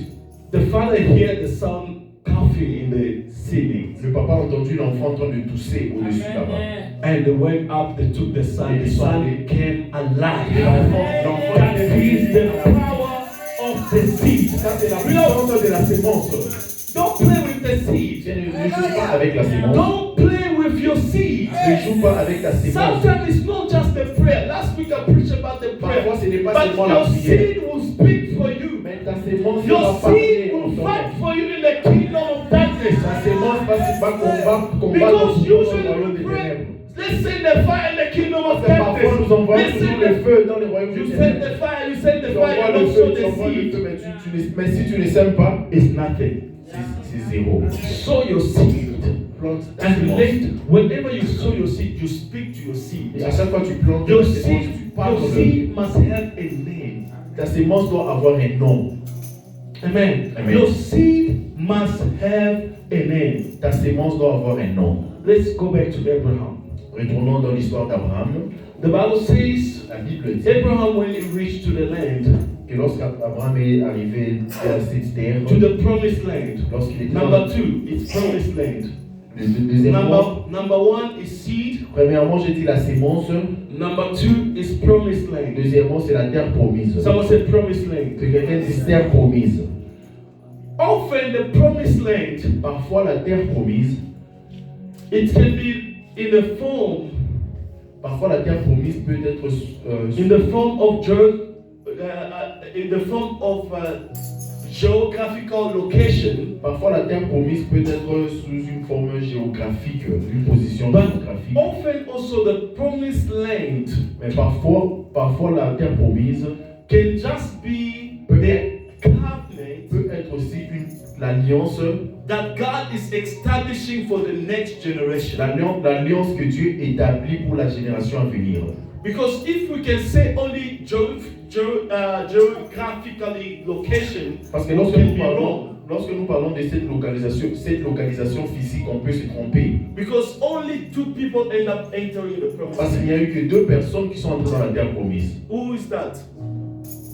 Speaker 1: the father heard the son coughing in the ceiling.
Speaker 3: le papa a entendu l'enfant en train de tousser au-dessus là-bas.
Speaker 1: And they went up, they took the son. The son came alive.
Speaker 3: L'enfant
Speaker 1: That
Speaker 3: était
Speaker 1: is the power of the seed.
Speaker 3: Ça, c'est la puissance de la sémence.
Speaker 1: Don't play with the seed.
Speaker 3: Ne joue pas avec la sémence.
Speaker 1: Don't play with your seed.
Speaker 3: Ne joue pas avec la sémence.
Speaker 1: Sometimes it's not just the prayer. Last week I preached about the prayer.
Speaker 3: Parfois, ce n'est pas
Speaker 1: But
Speaker 3: seulement la
Speaker 1: your
Speaker 3: prière.
Speaker 1: seed will speak for you.
Speaker 3: Mais ta sémence va
Speaker 1: Your
Speaker 3: parler
Speaker 1: seed
Speaker 3: en
Speaker 1: will
Speaker 3: ton
Speaker 1: fight
Speaker 3: nom.
Speaker 1: for you in the kingdom of darkness.
Speaker 3: Ta sémence va combattre
Speaker 1: Because
Speaker 3: dans le royaume
Speaker 1: usually
Speaker 3: des
Speaker 1: we pray,
Speaker 3: ténèbres.
Speaker 1: let's send the fire in the kingdom
Speaker 3: Parce
Speaker 1: of
Speaker 3: que parfois, nous
Speaker 1: darkness.
Speaker 3: envoyons
Speaker 1: Let's
Speaker 3: toujours
Speaker 1: send
Speaker 3: le
Speaker 1: the
Speaker 3: feu dans les royaumes
Speaker 1: You
Speaker 3: des
Speaker 1: send
Speaker 3: ténèbres.
Speaker 1: the fire, you send the
Speaker 3: Tu
Speaker 1: fire,
Speaker 3: envoies
Speaker 1: and
Speaker 3: le feu,
Speaker 1: also
Speaker 3: tu
Speaker 1: the
Speaker 3: envoies le
Speaker 1: seed.
Speaker 3: feu, mais si tu ne sèmes pas,
Speaker 1: It's nothing.
Speaker 3: c'est zéro.
Speaker 1: Sow your seed.
Speaker 3: Plante ta
Speaker 1: And
Speaker 3: sémence.
Speaker 1: later, whenever you sow your seed, you speak to your seed.
Speaker 3: Et à chaque fois que tu plantes
Speaker 1: Your
Speaker 3: ta sémence, tu
Speaker 1: seed,
Speaker 3: parles
Speaker 1: your
Speaker 3: de
Speaker 1: seed must have a name.
Speaker 3: ta sémence doit avoir un nom.
Speaker 1: Amen.
Speaker 3: Amen.
Speaker 1: Your seed must have a name.
Speaker 3: Ta sémence doit avoir un nom.
Speaker 1: Let's go back to Abraham.
Speaker 3: Retournons dans l'histoire d'Abraham.
Speaker 1: The Bible says
Speaker 3: La Bible dit
Speaker 1: Abraham, when he reached to the land,
Speaker 3: que lorsqu'Abraham est arrivé à cette terre,
Speaker 1: to the promised land.
Speaker 3: lorsqu'il était
Speaker 1: Number two, it's promised land.
Speaker 3: deuxièmement,
Speaker 1: Number one is seed.
Speaker 3: premièrement, j'ai dit la sémence.
Speaker 1: Number two is promised land.
Speaker 3: Deuxièmement, c'est la terre promise.
Speaker 1: Someone said promised land.
Speaker 3: Que quelqu'un dise terre promise.
Speaker 1: Often the promised land,
Speaker 3: Parfois, la terre promise,
Speaker 1: it can be in the form,
Speaker 3: parfois la terre promise peut être
Speaker 1: in the form of geographical location.
Speaker 3: parfois la terre promise peut être sous une forme géographique, une position
Speaker 1: But
Speaker 3: géographique.
Speaker 1: often also the promised land
Speaker 3: Mais parfois la terre promise
Speaker 1: can just be the covenant
Speaker 3: peut être aussi l'alliance,
Speaker 1: that God is establishing for the next generation.
Speaker 3: l'alliance que Dieu établit pour la génération à venir.
Speaker 1: Because if we can say only geographically location,
Speaker 3: Parce que
Speaker 1: it
Speaker 3: lorsque
Speaker 1: can
Speaker 3: nous
Speaker 1: be wrong.
Speaker 3: parlons de cette localisation physique, on peut se tromper.
Speaker 1: Because only two people end up entering the promised
Speaker 3: Parce qu'il n'y
Speaker 1: land.
Speaker 3: a eu que 2 personnes qui sont entrées dans la terre promise.
Speaker 1: Who is that?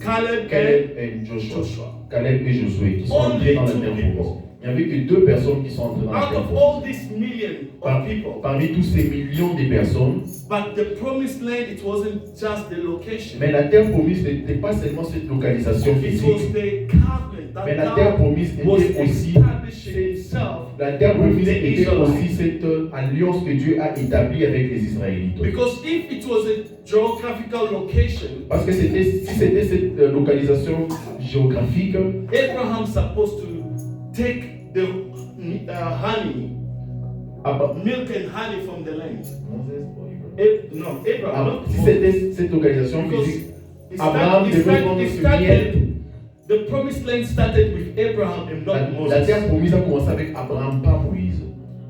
Speaker 1: Caleb
Speaker 3: Caleb et Joshua. Caleb et Josué qui sont entrés dans la terre promise. Il n'y avait que 2 personnes qui sont entrées dans la
Speaker 1: out
Speaker 3: terre
Speaker 1: of
Speaker 3: promise.
Speaker 1: all these millions of people.
Speaker 3: Parmi tous ces millions de personnes,
Speaker 1: But the promised land, it wasn't just the location.
Speaker 3: mais la terre promise n'était pas seulement cette localisation
Speaker 1: It was
Speaker 3: physique,
Speaker 1: the covenant
Speaker 3: mais la
Speaker 1: that
Speaker 3: terre
Speaker 1: God
Speaker 3: promise
Speaker 1: was
Speaker 3: était aussi
Speaker 1: establishing himself.
Speaker 3: la terre
Speaker 1: with
Speaker 3: promise
Speaker 1: the
Speaker 3: était
Speaker 1: Israelites.
Speaker 3: aussi cette alliance que Dieu a établie avec les Israélites.
Speaker 1: Because if it was a geographical location,
Speaker 3: Parce que si c'était cette localisation géographique,
Speaker 1: Abraham's supposed to take the honey, milk and honey from the land. Abraham.
Speaker 3: si c'était cette localisation
Speaker 1: Because
Speaker 3: physique,
Speaker 1: it
Speaker 3: Abraham
Speaker 1: started,
Speaker 3: devait prendre ce miel.
Speaker 1: the promised land started with Abraham and not
Speaker 3: La
Speaker 1: Moses.
Speaker 3: terre promise a commencé avec Abraham, pas Moïse.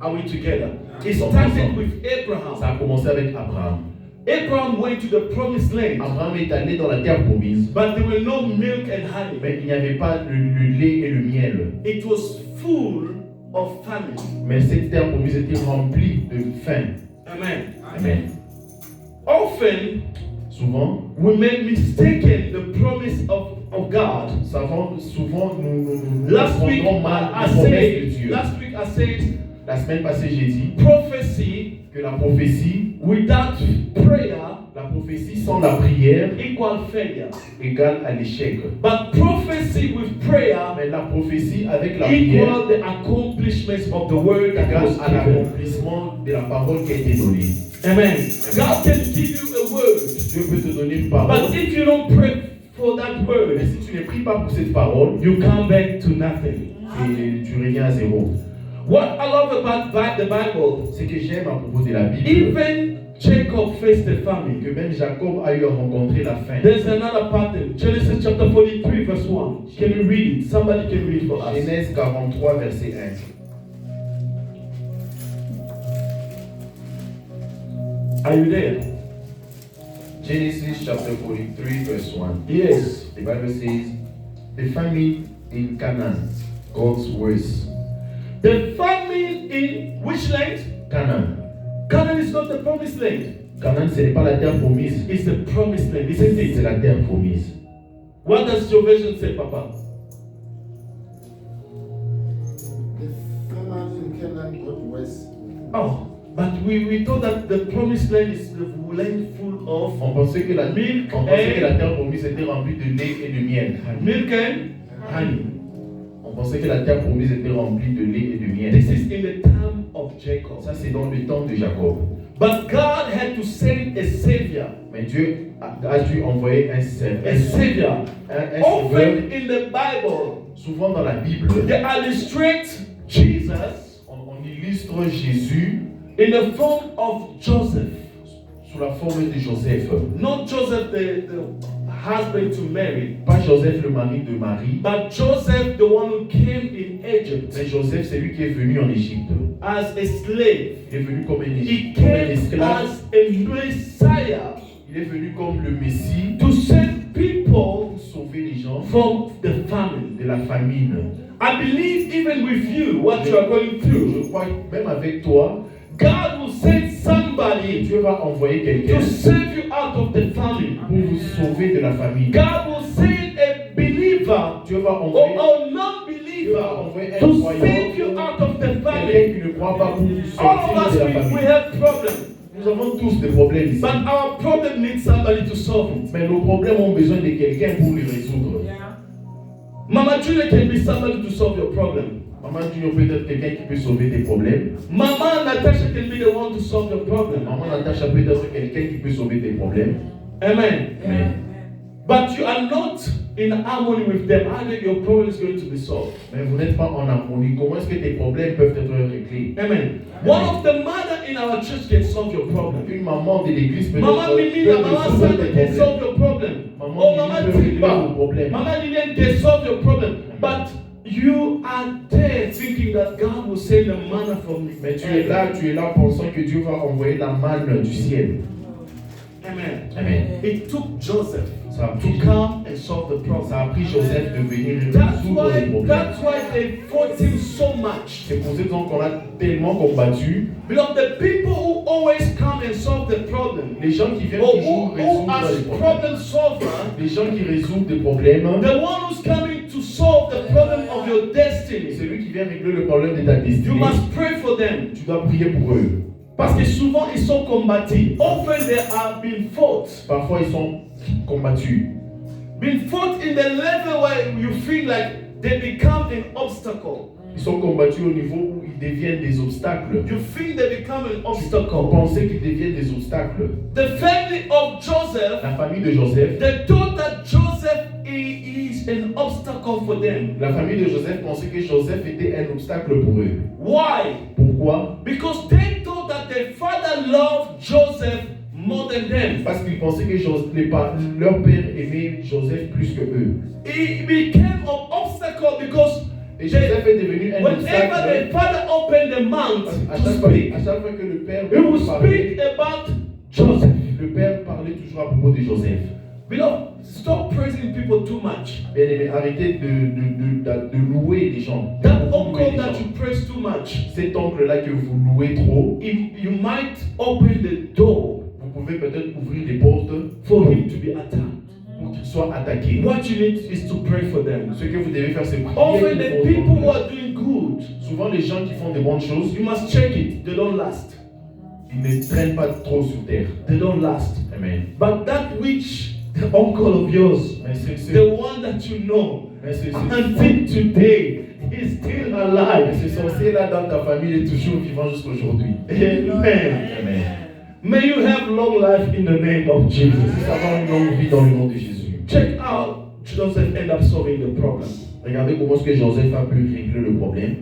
Speaker 1: Are we together? It
Speaker 3: Ensemble.
Speaker 1: started with Abraham.
Speaker 3: Ça a commencé avec Abraham.
Speaker 1: Abraham went to the promised land,
Speaker 3: Abraham est allé dans la terre promise,
Speaker 1: but there were no milk and honey.
Speaker 3: mais il n'y avait pas le lait et le miel.
Speaker 1: It was full of famine.
Speaker 3: Mais cette terre promise était remplie de faim.
Speaker 1: Amen.
Speaker 3: Amen.
Speaker 1: Often
Speaker 3: Souvent,
Speaker 1: we make mistaken the promise of God.
Speaker 3: souvent nous
Speaker 1: Last week
Speaker 3: prendrons mal
Speaker 1: I
Speaker 3: les promesses de
Speaker 1: said,
Speaker 3: Dieu.
Speaker 1: I
Speaker 3: La semaine passée, j'ai dit
Speaker 1: prophecy
Speaker 3: que la prophétie,
Speaker 1: without prayer
Speaker 3: la prophétie sans la prière
Speaker 1: equal failure.
Speaker 3: égale à l'échec.
Speaker 1: But prophecy with prayer
Speaker 3: Mais la prophétie avec la prière
Speaker 1: equal the accomplishments of the word that
Speaker 3: égale
Speaker 1: was
Speaker 3: à
Speaker 1: given.
Speaker 3: l'accomplissement de la parole qui a été donnée.
Speaker 1: Amen. God can give you a word,
Speaker 3: Dieu peut te donner une parole,
Speaker 1: but if you don't pray for that
Speaker 3: mais
Speaker 1: word,
Speaker 3: si tu ne pries pas pour cette parole,
Speaker 1: you come back to nothing.
Speaker 3: et tu reviens à zéro.
Speaker 1: What I love about the Bible,
Speaker 3: Ce que j'aime à propos de la Bible,
Speaker 1: even Jacob faced the famine.
Speaker 3: que même Jacob a eu à rencontrer la faim.
Speaker 1: There's another pattern. Genesis chapter 43, verse 1. Can you read it? Somebody can read it for us.
Speaker 3: Genèse 43, verset 1.
Speaker 1: Are you there?
Speaker 3: Genesis chapter 43, verse 1.
Speaker 1: Yes.
Speaker 3: The Bible says, the famine in Canaan, God's words.
Speaker 1: The famine in which land?
Speaker 3: Canaan.
Speaker 1: Canaan is not the promised land.
Speaker 3: Canaan, ce n'est pas la terre promise.
Speaker 1: It's the promised land, isn't
Speaker 3: C'est
Speaker 1: it?
Speaker 3: la terre promise.
Speaker 1: What does your version say, Papa?
Speaker 5: The famine in Canaan got worse.
Speaker 1: Oh, but we thought that the promised land is the land full of
Speaker 3: On pensait que la,
Speaker 1: milk
Speaker 3: on pensait que la
Speaker 1: and
Speaker 3: terre promise était remplie de lait et de miel.
Speaker 1: milk and honey.
Speaker 3: On pensait que la terre promise était remplie de lait et de miel.
Speaker 1: This is in the time of Jacob.
Speaker 3: Ça, c'est dans le temps de Jacob.
Speaker 1: But God had to send a savior.
Speaker 3: Mais Dieu a dû envoyer un
Speaker 1: A
Speaker 3: sauveur.
Speaker 1: savior.
Speaker 3: Un
Speaker 1: Often
Speaker 3: sauveur.
Speaker 1: in the Bible,
Speaker 3: Souvent dans la Bible,
Speaker 1: they illustrate Jesus
Speaker 3: on illustre Jésus
Speaker 1: in the form of Joseph.
Speaker 3: sous la forme de Joseph.
Speaker 1: Not Joseph, the husband to Mary,
Speaker 3: Pas Joseph le mari de Marie,
Speaker 1: but Joseph, the one who came in Egypt
Speaker 3: mais Joseph c'est lui qui est venu en Égypte.
Speaker 1: as a slave.
Speaker 3: Il est venu comme un,
Speaker 1: He
Speaker 3: comme un
Speaker 1: came
Speaker 3: esclave.
Speaker 1: as a Messiah
Speaker 3: Il est venu comme le Messie
Speaker 1: to save people
Speaker 3: pour sauver les gens
Speaker 1: from the famine.
Speaker 3: de la famine.
Speaker 1: I believe even with you, what you are going through,
Speaker 3: Je crois que même avec toi,
Speaker 1: God will send somebody
Speaker 3: Dieu va envoyer quelqu'un
Speaker 1: to save you out of the famine.
Speaker 3: pour vous sauver de la famine.
Speaker 1: God will send a believer
Speaker 3: Dieu va
Speaker 1: or
Speaker 3: envoyer
Speaker 1: a non-believer to save you out of the
Speaker 3: quelqu'un
Speaker 1: famine.
Speaker 3: qui ne croit pas pour vous
Speaker 1: All of
Speaker 3: sortir
Speaker 1: us,
Speaker 3: de la
Speaker 1: we
Speaker 3: famine.
Speaker 1: have problems.
Speaker 3: Nous avons tous des problèmes ici.
Speaker 1: But our problem needs somebody to solve it.
Speaker 3: Mais nos problèmes ont besoin de quelqu'un pour les résoudre.
Speaker 1: Mama Julia can be somebody to solve your problem.
Speaker 3: Maman Junior peut être quelqu'un qui peut sauver tes problèmes.
Speaker 1: Mama Natasha can be the one to solve your problem.
Speaker 3: Maman Natacha peut être quelqu'un qui peut sauver tes problèmes.
Speaker 1: Amen.
Speaker 3: Amen.
Speaker 1: But you are not in harmony with them. How do your problem is going to be solved?
Speaker 3: Mais vous n'êtes pas en harmonie. Comment est-ce que tes problèmes peuvent être réglés?
Speaker 1: Amen. One of the mother in our church can solve your problem.
Speaker 3: Une maman de l'église peut
Speaker 1: Mama Mimi,
Speaker 3: peut
Speaker 1: Mama
Speaker 3: résoudre
Speaker 1: Sandra
Speaker 3: tes
Speaker 1: can
Speaker 3: problèmes.
Speaker 1: solve your problem.
Speaker 3: Maman
Speaker 1: Oh,
Speaker 3: Mimi
Speaker 1: Mama
Speaker 3: peut régler vos
Speaker 1: Timba,
Speaker 3: problèmes.
Speaker 1: Mama Lilian can solve your problem. But you are there thinking that God will send the manna from
Speaker 3: Mais tu es là pensant que Dieu va envoyer la manne du ciel.
Speaker 1: Amen.
Speaker 3: Amen.
Speaker 1: It took Joseph
Speaker 3: Ça a
Speaker 1: to
Speaker 3: pris,
Speaker 1: come and solve the problem.
Speaker 3: ça a pris Joseph de venir
Speaker 1: That's
Speaker 3: résoudre les problèmes.
Speaker 1: why they fought him so much.
Speaker 3: C'est pour cette raison qu'on a tellement combattu.
Speaker 1: Because the people who always come and solve the problem,
Speaker 3: Les gens qui viennent
Speaker 1: or
Speaker 3: toujours
Speaker 1: who
Speaker 3: résoudre
Speaker 1: as
Speaker 3: les problèmes.
Speaker 1: problem solver,
Speaker 3: Les gens qui résoudent des problèmes.
Speaker 1: the one who's coming to solve the problem of your destiny,
Speaker 3: Celui qui vient régler le problème de ta
Speaker 1: you
Speaker 3: destinée.
Speaker 1: must pray for them.
Speaker 3: Tu dois prier pour eux.
Speaker 1: Parce que souvent ils sont combattus. Often they have been fought.
Speaker 3: Parfois ils sont combattus.
Speaker 1: Been fought in the level where you feel like they become an obstacle.
Speaker 3: Ils sont combattus au niveau où ils deviennent des obstacles.
Speaker 1: You think they become an
Speaker 3: Vous
Speaker 1: obstacle.
Speaker 3: pensez qu'ils deviennent des obstacles.
Speaker 1: The family of Joseph,
Speaker 3: La famille de Joseph,
Speaker 1: they thought that Joseph is an obstacle for them.
Speaker 3: la famille de Joseph pensait que Joseph était un obstacle pour eux.
Speaker 1: Why?
Speaker 3: Pourquoi?
Speaker 1: Because they thought that their father loved Joseph more than them.
Speaker 3: Parce qu'ils pensaient que leur père aimait Joseph plus que eux.
Speaker 1: It became an obstacle because
Speaker 3: Et Joseph est devenu un
Speaker 1: whenever their
Speaker 3: obstacle.
Speaker 1: father opened the mouth
Speaker 3: À
Speaker 1: to
Speaker 3: chaque fois
Speaker 1: speak,
Speaker 3: que le père
Speaker 1: he would
Speaker 3: parlait,
Speaker 1: speak about Joseph.
Speaker 3: le père parlait toujours à propos de Joseph.
Speaker 1: Beloved, stop praising people too much.
Speaker 3: Bien aimé, arrêtez de louer les gens.
Speaker 1: That
Speaker 3: Louer
Speaker 1: uncle
Speaker 3: les
Speaker 1: that
Speaker 3: gens.
Speaker 1: you praise too much,
Speaker 3: Cet oncle-là que vous louez trop,
Speaker 1: you might open the door
Speaker 3: vous pouvez peut-être ouvrir les portes
Speaker 1: for him to be attacked.
Speaker 3: pour qu'il soit attaqué.
Speaker 1: What you need is to pray for them.
Speaker 3: Ce que vous devez faire, c'est prier
Speaker 1: Often the
Speaker 3: pour
Speaker 1: people
Speaker 3: eux.
Speaker 1: who are doing good,
Speaker 3: Souvent, les gens qui font des bonnes choses,
Speaker 1: you must check it. They don't last.
Speaker 3: ils ne traînent pas trop sur terre.
Speaker 1: They don't last.
Speaker 3: Amen.
Speaker 1: But that which the uncle of yours,
Speaker 3: Mais c'est
Speaker 1: the one that you know, until today, is still alive.
Speaker 3: ce sorcier-là dans ta famille est toujours vivant jusqu'aujourd'hui.
Speaker 1: Amen.
Speaker 3: Amen.
Speaker 1: May you have long life in the name of Jesus.
Speaker 3: Puisse avoir une longue vie dans le nom de Jésus.
Speaker 1: Check out Joseph end up solving the problem.
Speaker 3: Regardez comment est-ce que Joseph a pu régler le problème.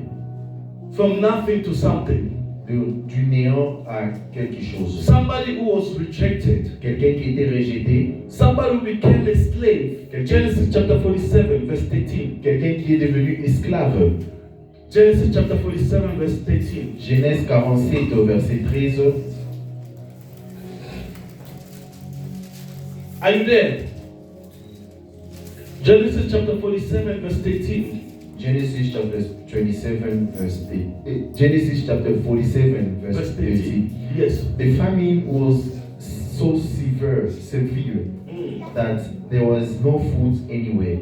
Speaker 1: From nothing to something.
Speaker 3: Du néant à quelque chose.
Speaker 1: Somebody who was rejected.
Speaker 3: Quelqu'un qui était rejeté.
Speaker 1: Somebody who became a slave. Genesis chapter 47 verse 13.
Speaker 3: Quelqu'un qui est devenu esclave.
Speaker 1: Genesis chapter 47 verse 13.
Speaker 3: Genèse 47 verset 13.
Speaker 1: Are you there? Genesis chapter 47 verse 18.
Speaker 3: Genesis chapter 27 verse 8. Genesis chapter 47 verse 13.
Speaker 1: Yes.
Speaker 3: The famine was so severe that there was no food anywhere.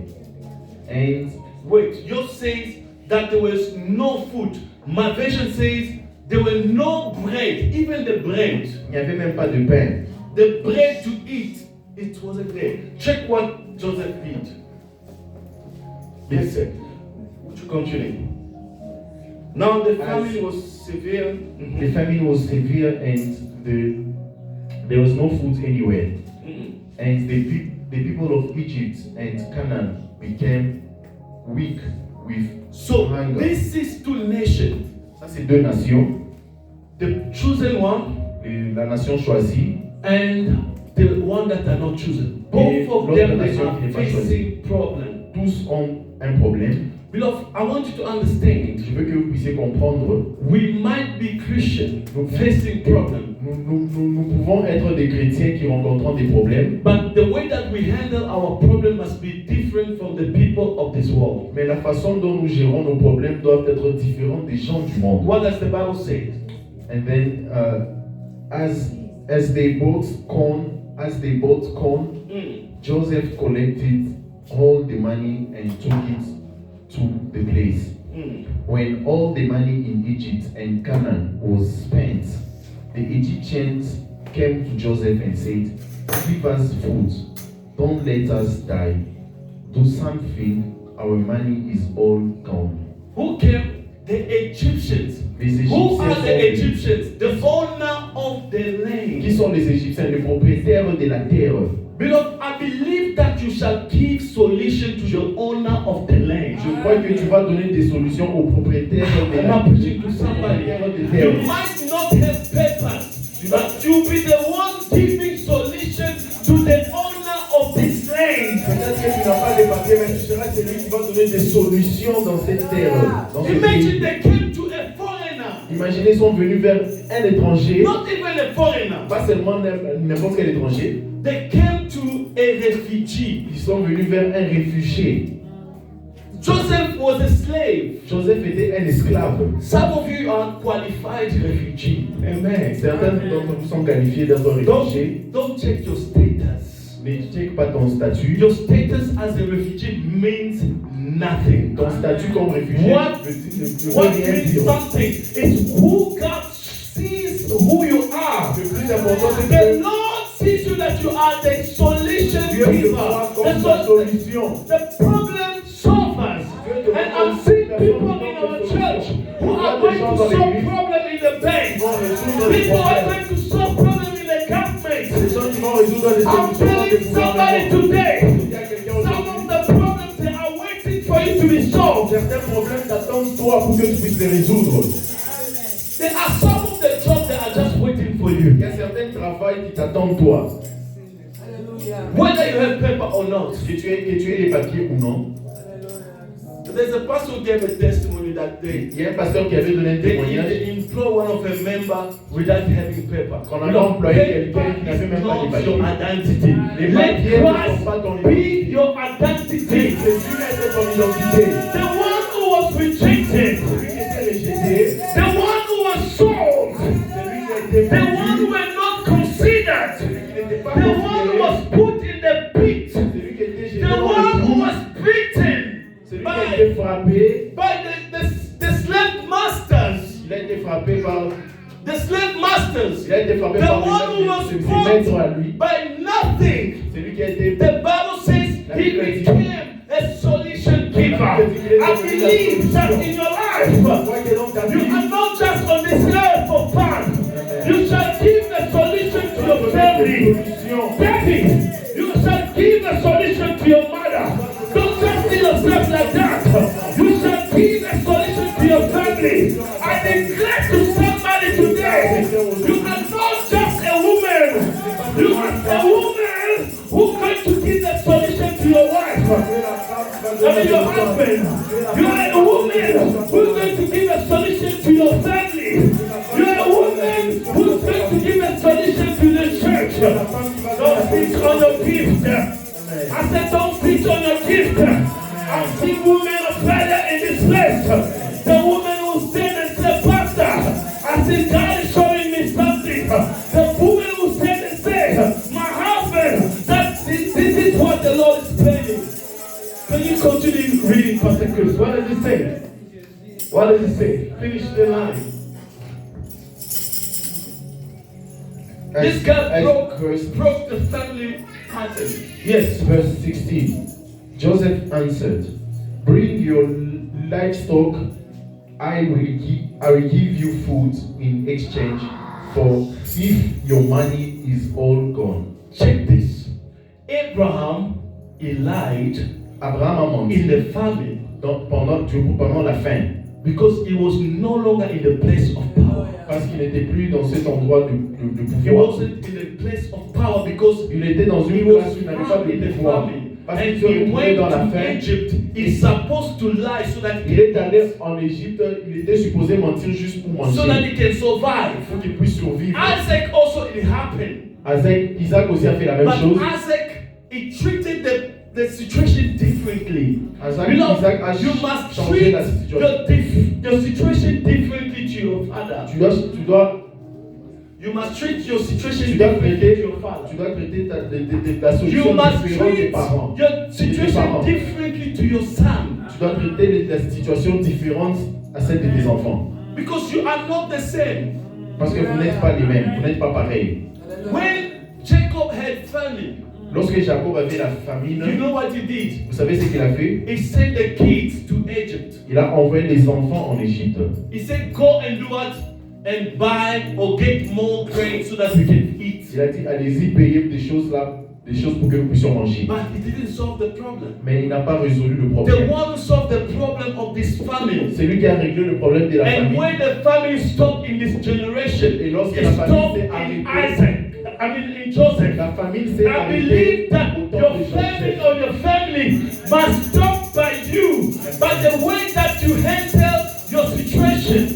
Speaker 3: And
Speaker 1: wait, yours says that there was no food. My version says there were no bread, even the bread.
Speaker 3: Il n'y avait même pas de pain.
Speaker 1: The bread to eat, it wasn't there. Check what Joseph did. Listen, would you continue? Now the famine was severe.
Speaker 3: The famine was severe and there was no food anywhere. And the people of Egypt and Canaan became weak with hunger.
Speaker 1: This is two nations.
Speaker 3: Ça c'est deux nations.
Speaker 1: The chosen one,
Speaker 3: la nation choisie,
Speaker 1: and the one that are not chosen. Both of them they are facing problems.
Speaker 3: Tous ont un problème.
Speaker 1: Beloved, I want you to understand.
Speaker 3: Je veux que vous puissiez comprendre.
Speaker 1: We might be Christian facing problems.
Speaker 3: Nous pouvons être des chrétiens qui rencontrent des problèmes.
Speaker 1: But the way that we handle our problem must be different from the people of this world.
Speaker 3: Mais la façon dont nous gérons nos problèmes doivent être différentes des gens du monde.
Speaker 1: What does the Bible say?
Speaker 3: And then, as they bought corn, Joseph collected all the money and took it to the place. When all the money in Egypt and Canaan was spent, the Egyptians came to Joseph and said, "Give us food, don't let us die. Do something, our money is all gone."
Speaker 1: Who came? The Egyptians. Who are the Egyptians? The owner of the land.
Speaker 3: Qui sont les Égyptiens, les propriétaires de la terre?
Speaker 1: Beloved, I believe that you shall give solution to your owner of the land.
Speaker 3: Je crois que tu vas donner des solutions aux propriétaires de la terre.
Speaker 1: You might not have papers, but you'll be the one giving solution to the owner of this land.
Speaker 3: Peut-être que tu n'as pas de papier, mais tu seras celui qui va donner des solutions dans cette terre.
Speaker 1: Imagine they came to a foreigner.
Speaker 3: Imaginez, ils sont venus vers un étranger.
Speaker 1: Not even a foreigner.
Speaker 3: Pas seulement n'importe quel étranger.
Speaker 1: They came to a refugee.
Speaker 3: Ils sont venus vers un réfugié.
Speaker 1: Joseph was a slave.
Speaker 3: Joseph était un esclave.
Speaker 1: Some of you are qualified refugees.
Speaker 3: Amen. Certains d'entre vous sont qualifiés d'être réfugiés.
Speaker 1: Don't check your status.
Speaker 3: Ne check pas ton statut.
Speaker 1: Your status as a refugee means nothing.
Speaker 3: Ton statut comme réfugié
Speaker 1: what means something is who God sees who you are.
Speaker 3: Le plus important c'est
Speaker 1: the Lord sees you that you are the solution giver. The problem solvers. And I'm seeing people in our church who are going to solve problem in the bank. People are going to solve problem in the government. I'm telling somebody today, some of the problems they are waiting for you to be solved.
Speaker 3: Certains problèmes t'attendent toi pour que tu puisses les résoudre.
Speaker 1: There are some of the jobs that are just waiting for you.
Speaker 3: Il y a certains travails qui t'attendent toi.
Speaker 1: Whether you have paper or not.
Speaker 3: Que tu aies les papiers ou non.
Speaker 1: There's a pastor who gave a testimony that day.
Speaker 3: Il y a un pasteur qui avait donné un témoignage.
Speaker 1: They employ one of a member without having paper.
Speaker 3: Qu'on a employé quelqu'un qui n'avait même pas de papiers.
Speaker 1: Your identity.
Speaker 3: Les papiers ne sont pas ton
Speaker 1: be your identity.
Speaker 3: C'est ton identité.
Speaker 1: The one who was rejected.
Speaker 3: Celui qui était rejeté.
Speaker 1: The one who was sold. The one who was not considered. The one who was put in the pit. The one who was beaten.
Speaker 3: Celui qui a été frappé
Speaker 1: by the slave masters.
Speaker 3: Il a été frappé par
Speaker 1: the slave masters.
Speaker 3: Il a été frappé
Speaker 1: the
Speaker 3: par
Speaker 1: one who was
Speaker 3: ses maîtres à lui.
Speaker 1: by nothing.
Speaker 3: Celui qui a été
Speaker 1: The Bible says he became a solution giver. I believe that in your life you are not just on this earth for fun. You shall give the solution to your family. Daddy, you shall give the solution to your mother. Don't just see yourself like that. You shall give a solution to your family. I declare to somebody today, you are not just a woman. You are a woman who's going to give the solution to your wife. I mean your husband. You are a woman who's going to give a solution to your family. You are a woman who's going to give a solution to the church. Don't speak on your gift. I said, don't pitch on your gift. I see women of failure in this place. The woman who stand and say, Pastor, I see God is showing me something. The woman who stand and say, my husband, this is what the Lord is planning. Can you continue reading, Pastor Chris? What does it say? What does it say? Finish the line. This guy broke the family pattern.
Speaker 3: Yes, verse 16. Joseph answered, bring your livestock, I will give you food in exchange for if your money is all gone.
Speaker 1: Check this. Abraham, he lied
Speaker 3: Abraham a menti
Speaker 1: in the famine
Speaker 3: pendant la faim
Speaker 1: because he was no longer in the place of power.
Speaker 3: parce qu'il n'était plus dans cet endroit de
Speaker 1: He
Speaker 3: pouvoir.
Speaker 1: wasn't in the place of power because
Speaker 3: Il était dans
Speaker 1: he
Speaker 3: une
Speaker 1: was
Speaker 3: place où il n'avait pas
Speaker 1: found in
Speaker 3: de
Speaker 1: the
Speaker 3: pouvoir.
Speaker 1: famine.
Speaker 3: Parce
Speaker 1: And
Speaker 3: qu'il se
Speaker 1: he
Speaker 3: retrouvait
Speaker 1: went
Speaker 3: dans la
Speaker 1: to
Speaker 3: faim.
Speaker 1: Egypt. He's supposed to lie so that
Speaker 3: Il est allé en Égypte, il était supposé mentir juste pour manger.
Speaker 1: so that he can survive.
Speaker 3: Pour qu'il puisse survivre.
Speaker 1: Isaac also it happened.
Speaker 3: Isaac aussi a fait la même
Speaker 1: But
Speaker 3: chose.
Speaker 1: Isaac, he treated the situation differently.
Speaker 3: Isaac a
Speaker 1: You must
Speaker 3: changé
Speaker 1: treat
Speaker 3: la situation.
Speaker 1: your situation differently to your father. You must treat your situation differently to your father.
Speaker 3: Tu dois traiter ta
Speaker 1: You
Speaker 3: solution
Speaker 1: must
Speaker 3: différente des
Speaker 1: treat
Speaker 3: parents.
Speaker 1: your situation
Speaker 3: parents.
Speaker 1: differently to your son.
Speaker 3: Tu dois traiter la situation différente à celle de tes enfants.
Speaker 1: Because you are not the same.
Speaker 3: Parce que vous n'êtes pas les mêmes, vous n'êtes pas pareils.
Speaker 1: When Jacob had famine,
Speaker 3: Lorsque Jacob avait la famine,
Speaker 1: you know what he did?
Speaker 3: vous savez ce qu'il a fait?
Speaker 1: He sent the kids to Egypt.
Speaker 3: Il a envoyé les enfants en Égypte.
Speaker 1: He said, go and do what? And buy or get more grain so that we can eat.
Speaker 3: Il a dit, allez-y, payez des choses là, des choses pour que nous puissions manger.
Speaker 1: But he didn't solve the problem.
Speaker 3: Mais il n'a pas résolu le
Speaker 1: The
Speaker 3: problème.
Speaker 1: one who solved the problem of this famine.
Speaker 3: C'est lui qui a réglé le problème de la
Speaker 1: And
Speaker 3: famine.
Speaker 1: when the famine stopped in this generation,
Speaker 3: Et lorsque
Speaker 1: it
Speaker 3: la famine
Speaker 1: stopped
Speaker 3: s'est
Speaker 1: in
Speaker 3: arrêtée,
Speaker 1: Isaac. I mean in Joseph.
Speaker 3: la famine s'est
Speaker 1: I
Speaker 3: arrêtée
Speaker 1: believe that
Speaker 3: au temps
Speaker 1: your
Speaker 3: de
Speaker 1: family
Speaker 3: Joseph.
Speaker 1: or your family must stop by you, by the way that you handle your situation.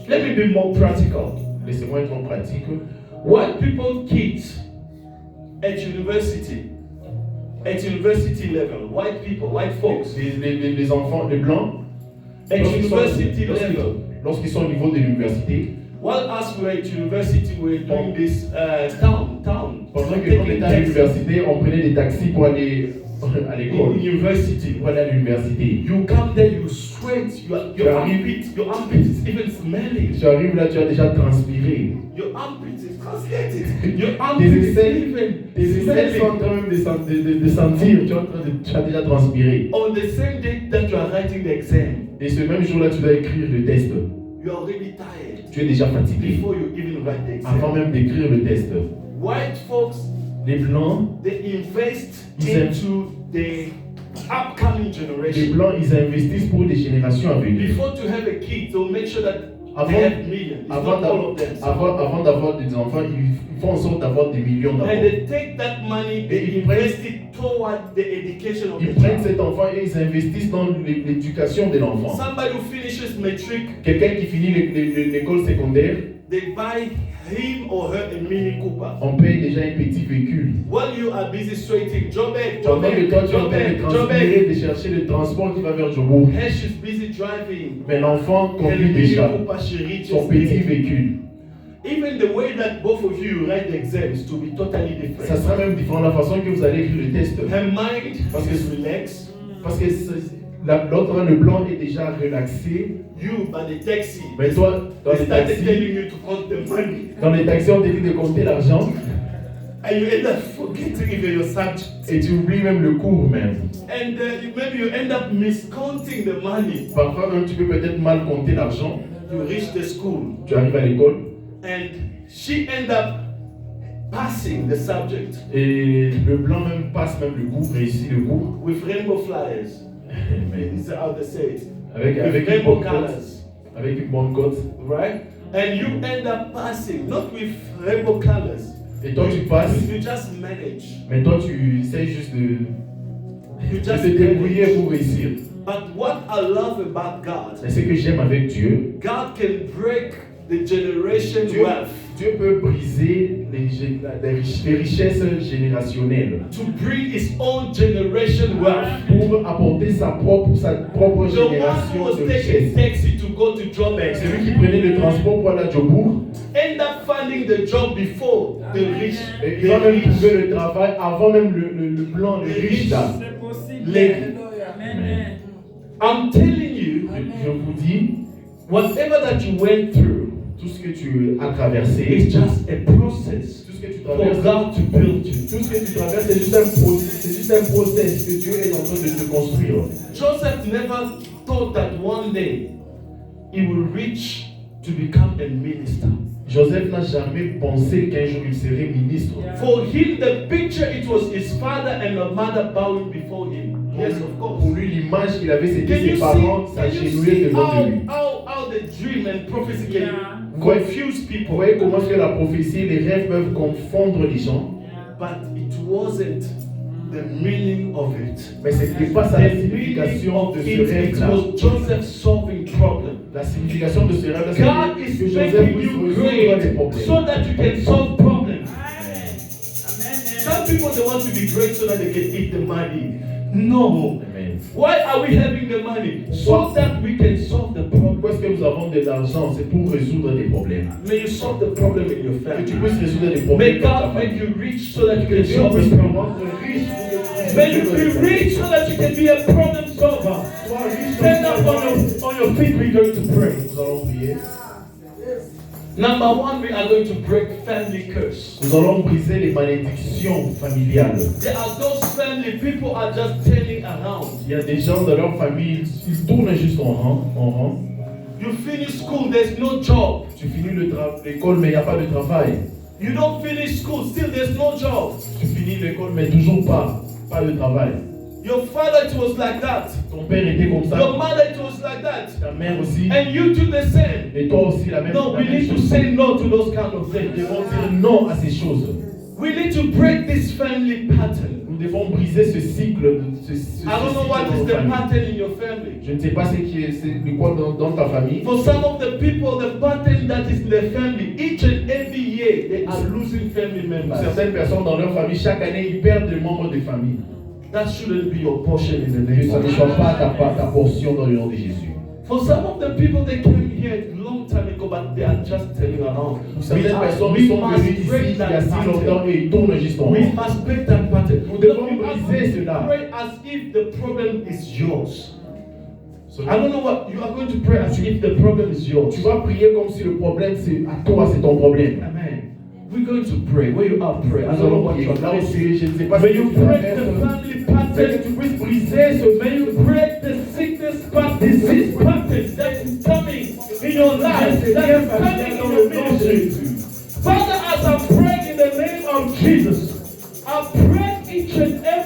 Speaker 1: Let me be more practical.
Speaker 3: Laissez-moi être pratique.
Speaker 1: White people kids at university level, white people, white folks
Speaker 3: Les enfants, les blancs,
Speaker 1: at university level.
Speaker 3: lorsqu'ils sont au niveau de l'université,
Speaker 1: While us were at university, we were doing this town.
Speaker 3: pendant que nous étions à l'université, on prenait des taxis pour aller à l'école.
Speaker 1: University.
Speaker 3: Pour aller à l'université.
Speaker 1: You come there, you sweat, your armpit is even smelling.
Speaker 3: Tu arrives là, tu as déjà transpiré.
Speaker 1: Your armpit is translated. Your
Speaker 3: Tes
Speaker 1: armpit is
Speaker 3: aisselles
Speaker 1: even
Speaker 3: sont en train de sentir, tu as déjà transpiré.
Speaker 1: on the same day that you are writing the exam.
Speaker 3: Et ce même jour-là, tu dois écrire le test.
Speaker 1: You are already tired
Speaker 3: Tu es déjà fatigué
Speaker 1: before you even write the
Speaker 3: avant
Speaker 1: exam.
Speaker 3: même d'écrire le test.
Speaker 1: White folks,
Speaker 3: Les blancs,
Speaker 1: they invest
Speaker 3: Ils aiment-
Speaker 1: into the upcoming
Speaker 3: les
Speaker 1: generation.
Speaker 3: blancs, ils investissent pour des générations à venir.
Speaker 1: Before to have a kid, they'll make sure that
Speaker 3: Avant-
Speaker 1: they have millions. It's
Speaker 3: Avant
Speaker 1: not all of them.
Speaker 3: avant d'avoir des enfants, ils font en sorte d'avoir des millions d'enfants.
Speaker 1: And they take that money,
Speaker 3: Et
Speaker 1: they
Speaker 3: ils
Speaker 1: invest it toward the education of
Speaker 3: Ils
Speaker 1: the
Speaker 3: prennent
Speaker 1: child.
Speaker 3: cet enfant et ils investissent dans l'éducation de l'enfant.
Speaker 1: Somebody who finishes matric,
Speaker 3: Quelqu'un qui finit l'école secondaire,
Speaker 1: they buy him or her a Mini Cooper.
Speaker 3: on paye déjà un petit véhicule.
Speaker 1: While you are busy sweating, Jobek,
Speaker 3: Pendant que toi tu es en train de
Speaker 1: Jobek,
Speaker 3: transpirer, de chercher le transport qui va vers Jobourg.
Speaker 1: Hesh is busy driving.
Speaker 3: Mais l'enfant
Speaker 1: And
Speaker 3: conduit
Speaker 1: Mini
Speaker 3: déjà
Speaker 1: Cooper, she reaches
Speaker 3: son petit
Speaker 1: there.
Speaker 3: véhicule.
Speaker 1: Even the way that both of you write the exams to be totally
Speaker 3: Ça
Speaker 1: different.
Speaker 3: sera même différent la façon que vous allez écrire le test.
Speaker 1: Her mind
Speaker 3: Parce que-
Speaker 1: is relaxed.
Speaker 3: Parce que l'autre, le blanc est déjà relaxé.
Speaker 1: You, by the taxi,
Speaker 3: Mais toi, dans
Speaker 1: they
Speaker 3: les
Speaker 1: started
Speaker 3: taxis,
Speaker 1: telling you to count the money.
Speaker 3: on te dit de compter l'argent
Speaker 1: And you end up forgetting even your subject.
Speaker 3: et tu oublies même le cours même.
Speaker 1: And maybe you end up miscounting the money.
Speaker 3: Parfois même tu peux peut-être mal compter l'argent.
Speaker 1: You reach the school
Speaker 3: Tu arrives à l'école
Speaker 1: and she end up passing the subject
Speaker 3: et le blanc même passe même le cours, réussit le cours.
Speaker 1: with rainbow flyers.
Speaker 3: Mais
Speaker 1: This is how they say it.
Speaker 3: avec
Speaker 1: With
Speaker 3: une
Speaker 1: rainbow
Speaker 3: bonne cote.
Speaker 1: colors,
Speaker 3: Avec une bonne cote.
Speaker 1: right? And you end up passing, not with rainbow colors.
Speaker 3: Et toi tu passes,
Speaker 1: You just manage.
Speaker 3: mais toi tu essaies juste de
Speaker 1: You
Speaker 3: te
Speaker 1: just
Speaker 3: débrouiller
Speaker 1: manage.
Speaker 3: pour réussir.
Speaker 1: But what I love about God,
Speaker 3: Mais ce que j'aime avec Dieu,
Speaker 1: God can break the generation
Speaker 3: Dieu,
Speaker 1: wealth.
Speaker 3: Dieu peut briser les richesses générationnelles
Speaker 1: to bring his own generation wealth.
Speaker 3: pour apporter sa propre
Speaker 1: The one who
Speaker 3: génération
Speaker 1: was
Speaker 3: de
Speaker 1: taking
Speaker 3: richesse.
Speaker 1: taxi to go to Joburg
Speaker 3: Celui qui prenait le transport pour aller à Djobourg,
Speaker 1: end up finding the job before the rich.
Speaker 3: il va même trouver le travail avant même le blanc, le riche là.
Speaker 6: C'est possible.
Speaker 1: Lady.
Speaker 6: Amen.
Speaker 1: I'm telling you,
Speaker 3: Je vous dis,
Speaker 1: whatever that you went through,
Speaker 3: tout ce que tu as traversé,
Speaker 1: it's just a process
Speaker 3: tout ce que tu
Speaker 1: for
Speaker 3: traverses,
Speaker 1: God to build you.
Speaker 3: tout ce que tu traverses, c'est juste un process que Dieu est en train de te construire.
Speaker 1: Joseph never thought that one day he will reach to become a minister.
Speaker 3: Joseph n'a jamais pensé qu'un jour il serait ministre.
Speaker 1: For him, the picture, it was his father and the mother bowing before him. Yes, of course.
Speaker 3: Pour lui, l'image qu'il avait, c'était
Speaker 1: Can you
Speaker 3: ses parents
Speaker 1: see
Speaker 3: s'agenouiller devant lui.
Speaker 1: how the dream and prophecy can
Speaker 3: Vous
Speaker 1: confuse people?
Speaker 3: voyez comment est-ce que la prophétie et les rêves peuvent confondre les gens,
Speaker 1: But it wasn't the meaning of it.
Speaker 3: mais ce n'était pas ça la
Speaker 1: The meaning
Speaker 3: signification
Speaker 1: of
Speaker 3: de
Speaker 1: it,
Speaker 3: ce
Speaker 1: it
Speaker 3: rêve-là.
Speaker 1: was Joseph solving problem.
Speaker 3: La signification de ce rêve-là,
Speaker 1: God
Speaker 3: c'est
Speaker 1: is
Speaker 3: que Joseph
Speaker 1: making
Speaker 3: puisse
Speaker 1: you
Speaker 3: résoudre
Speaker 1: great
Speaker 3: les problèmes.
Speaker 1: so that you can solve problems.
Speaker 6: Amen.
Speaker 1: Some people, they want to be great so that they can eat the money. No.
Speaker 3: Amen.
Speaker 1: Why are we having the money? So that we can solve the problem.
Speaker 3: Pourquoi est-ce que nous avons de l'argent? C'est pour résoudre des problèmes.
Speaker 1: May you solve the problem in your
Speaker 3: Que tu
Speaker 1: family.
Speaker 3: puisses résoudre des
Speaker 1: May
Speaker 3: problèmes dans ta
Speaker 1: God make
Speaker 3: famille.
Speaker 1: you rich so that you
Speaker 3: Que
Speaker 1: can
Speaker 3: Dieu
Speaker 1: solve
Speaker 3: puisse
Speaker 1: the
Speaker 3: te
Speaker 1: problem.
Speaker 3: rendre riche pour que tu puisses
Speaker 1: May you
Speaker 3: résoudre
Speaker 1: be
Speaker 3: des problèmes.
Speaker 1: rich so that you can be a problem solver.
Speaker 3: Sois riche,
Speaker 1: Stand up on your feet. We're going to pray.
Speaker 3: Nous allons prier.
Speaker 1: Number one, we are going to break family curse.
Speaker 3: Nous allons briser les malédictions familiales.
Speaker 1: There are those family people are just turning around.
Speaker 3: Il y a des gens dans leur famille, ils tournent juste en rang.
Speaker 1: You finish school, there's no job.
Speaker 3: Tu finis l'école, mais il n'y a pas de travail.
Speaker 1: You don't finish school, still there's no job.
Speaker 3: Tu finis l'école, mais toujours pas de travail.
Speaker 1: Your father, it was like that.
Speaker 3: Ton père était comme
Speaker 1: Your
Speaker 3: ça,
Speaker 1: mother, it was like that.
Speaker 3: ta mère aussi,
Speaker 1: And you do the same.
Speaker 3: et toi aussi la même
Speaker 1: No, we
Speaker 3: la même
Speaker 1: need to
Speaker 3: chose.
Speaker 1: say no to those kind of
Speaker 3: Nous
Speaker 1: things.
Speaker 3: devons dire non à ces choses.
Speaker 1: We need to break this family pattern.
Speaker 3: Nous devons briser ce cycle. Ce
Speaker 1: I don't know what
Speaker 3: cycle
Speaker 1: is
Speaker 3: dans
Speaker 1: the
Speaker 3: nos familles.
Speaker 1: pattern in your family.
Speaker 3: Je ne sais pas c'est quoi dans ta famille.
Speaker 1: For some of the people, the pattern that is in their family, each and every year, they are losing family
Speaker 3: Pour
Speaker 1: members.
Speaker 3: certaines personnes dans leur famille, chaque année, ils perdent des membres de famille.
Speaker 1: That shouldn't be your portion in the
Speaker 3: Que
Speaker 1: name
Speaker 3: ça
Speaker 1: of
Speaker 3: ne
Speaker 1: Jesus.
Speaker 3: soit pas ta portion dans le nom de Jésus.
Speaker 1: For some of the people, they came here a long time ago, but they are just turning around.
Speaker 3: Pour certaines personnes, ils sont venus ici il y a si longtemps et ils tournent juste en
Speaker 1: We
Speaker 3: rond.
Speaker 1: must break that pattern.
Speaker 3: Nous devons
Speaker 1: You are
Speaker 3: briser
Speaker 1: going to
Speaker 3: cela.
Speaker 1: pray as if the problem is yours.
Speaker 3: So,
Speaker 1: I don't know what you are going to pray as if the problem is yours.
Speaker 3: tu vas prier comme si le problème c'est à toi, c'est ton problème.
Speaker 1: Amen. We're going to pray. Where you are, pray. I
Speaker 3: Nous
Speaker 1: don't know
Speaker 3: allons
Speaker 1: what
Speaker 3: prier.
Speaker 1: you are
Speaker 3: Là
Speaker 1: going
Speaker 3: aussi,
Speaker 1: to
Speaker 3: je ne sais pas
Speaker 1: May
Speaker 3: si
Speaker 1: you
Speaker 3: tu
Speaker 1: break
Speaker 3: traverses.
Speaker 1: the family
Speaker 3: Mais que
Speaker 1: pattern.
Speaker 3: tu puisses briser ce
Speaker 1: May you break the sickness pattern, disease pattern that is coming in your life, that is coming in your ministry. Father, as I'm praying in the name of Jesus, I break each and every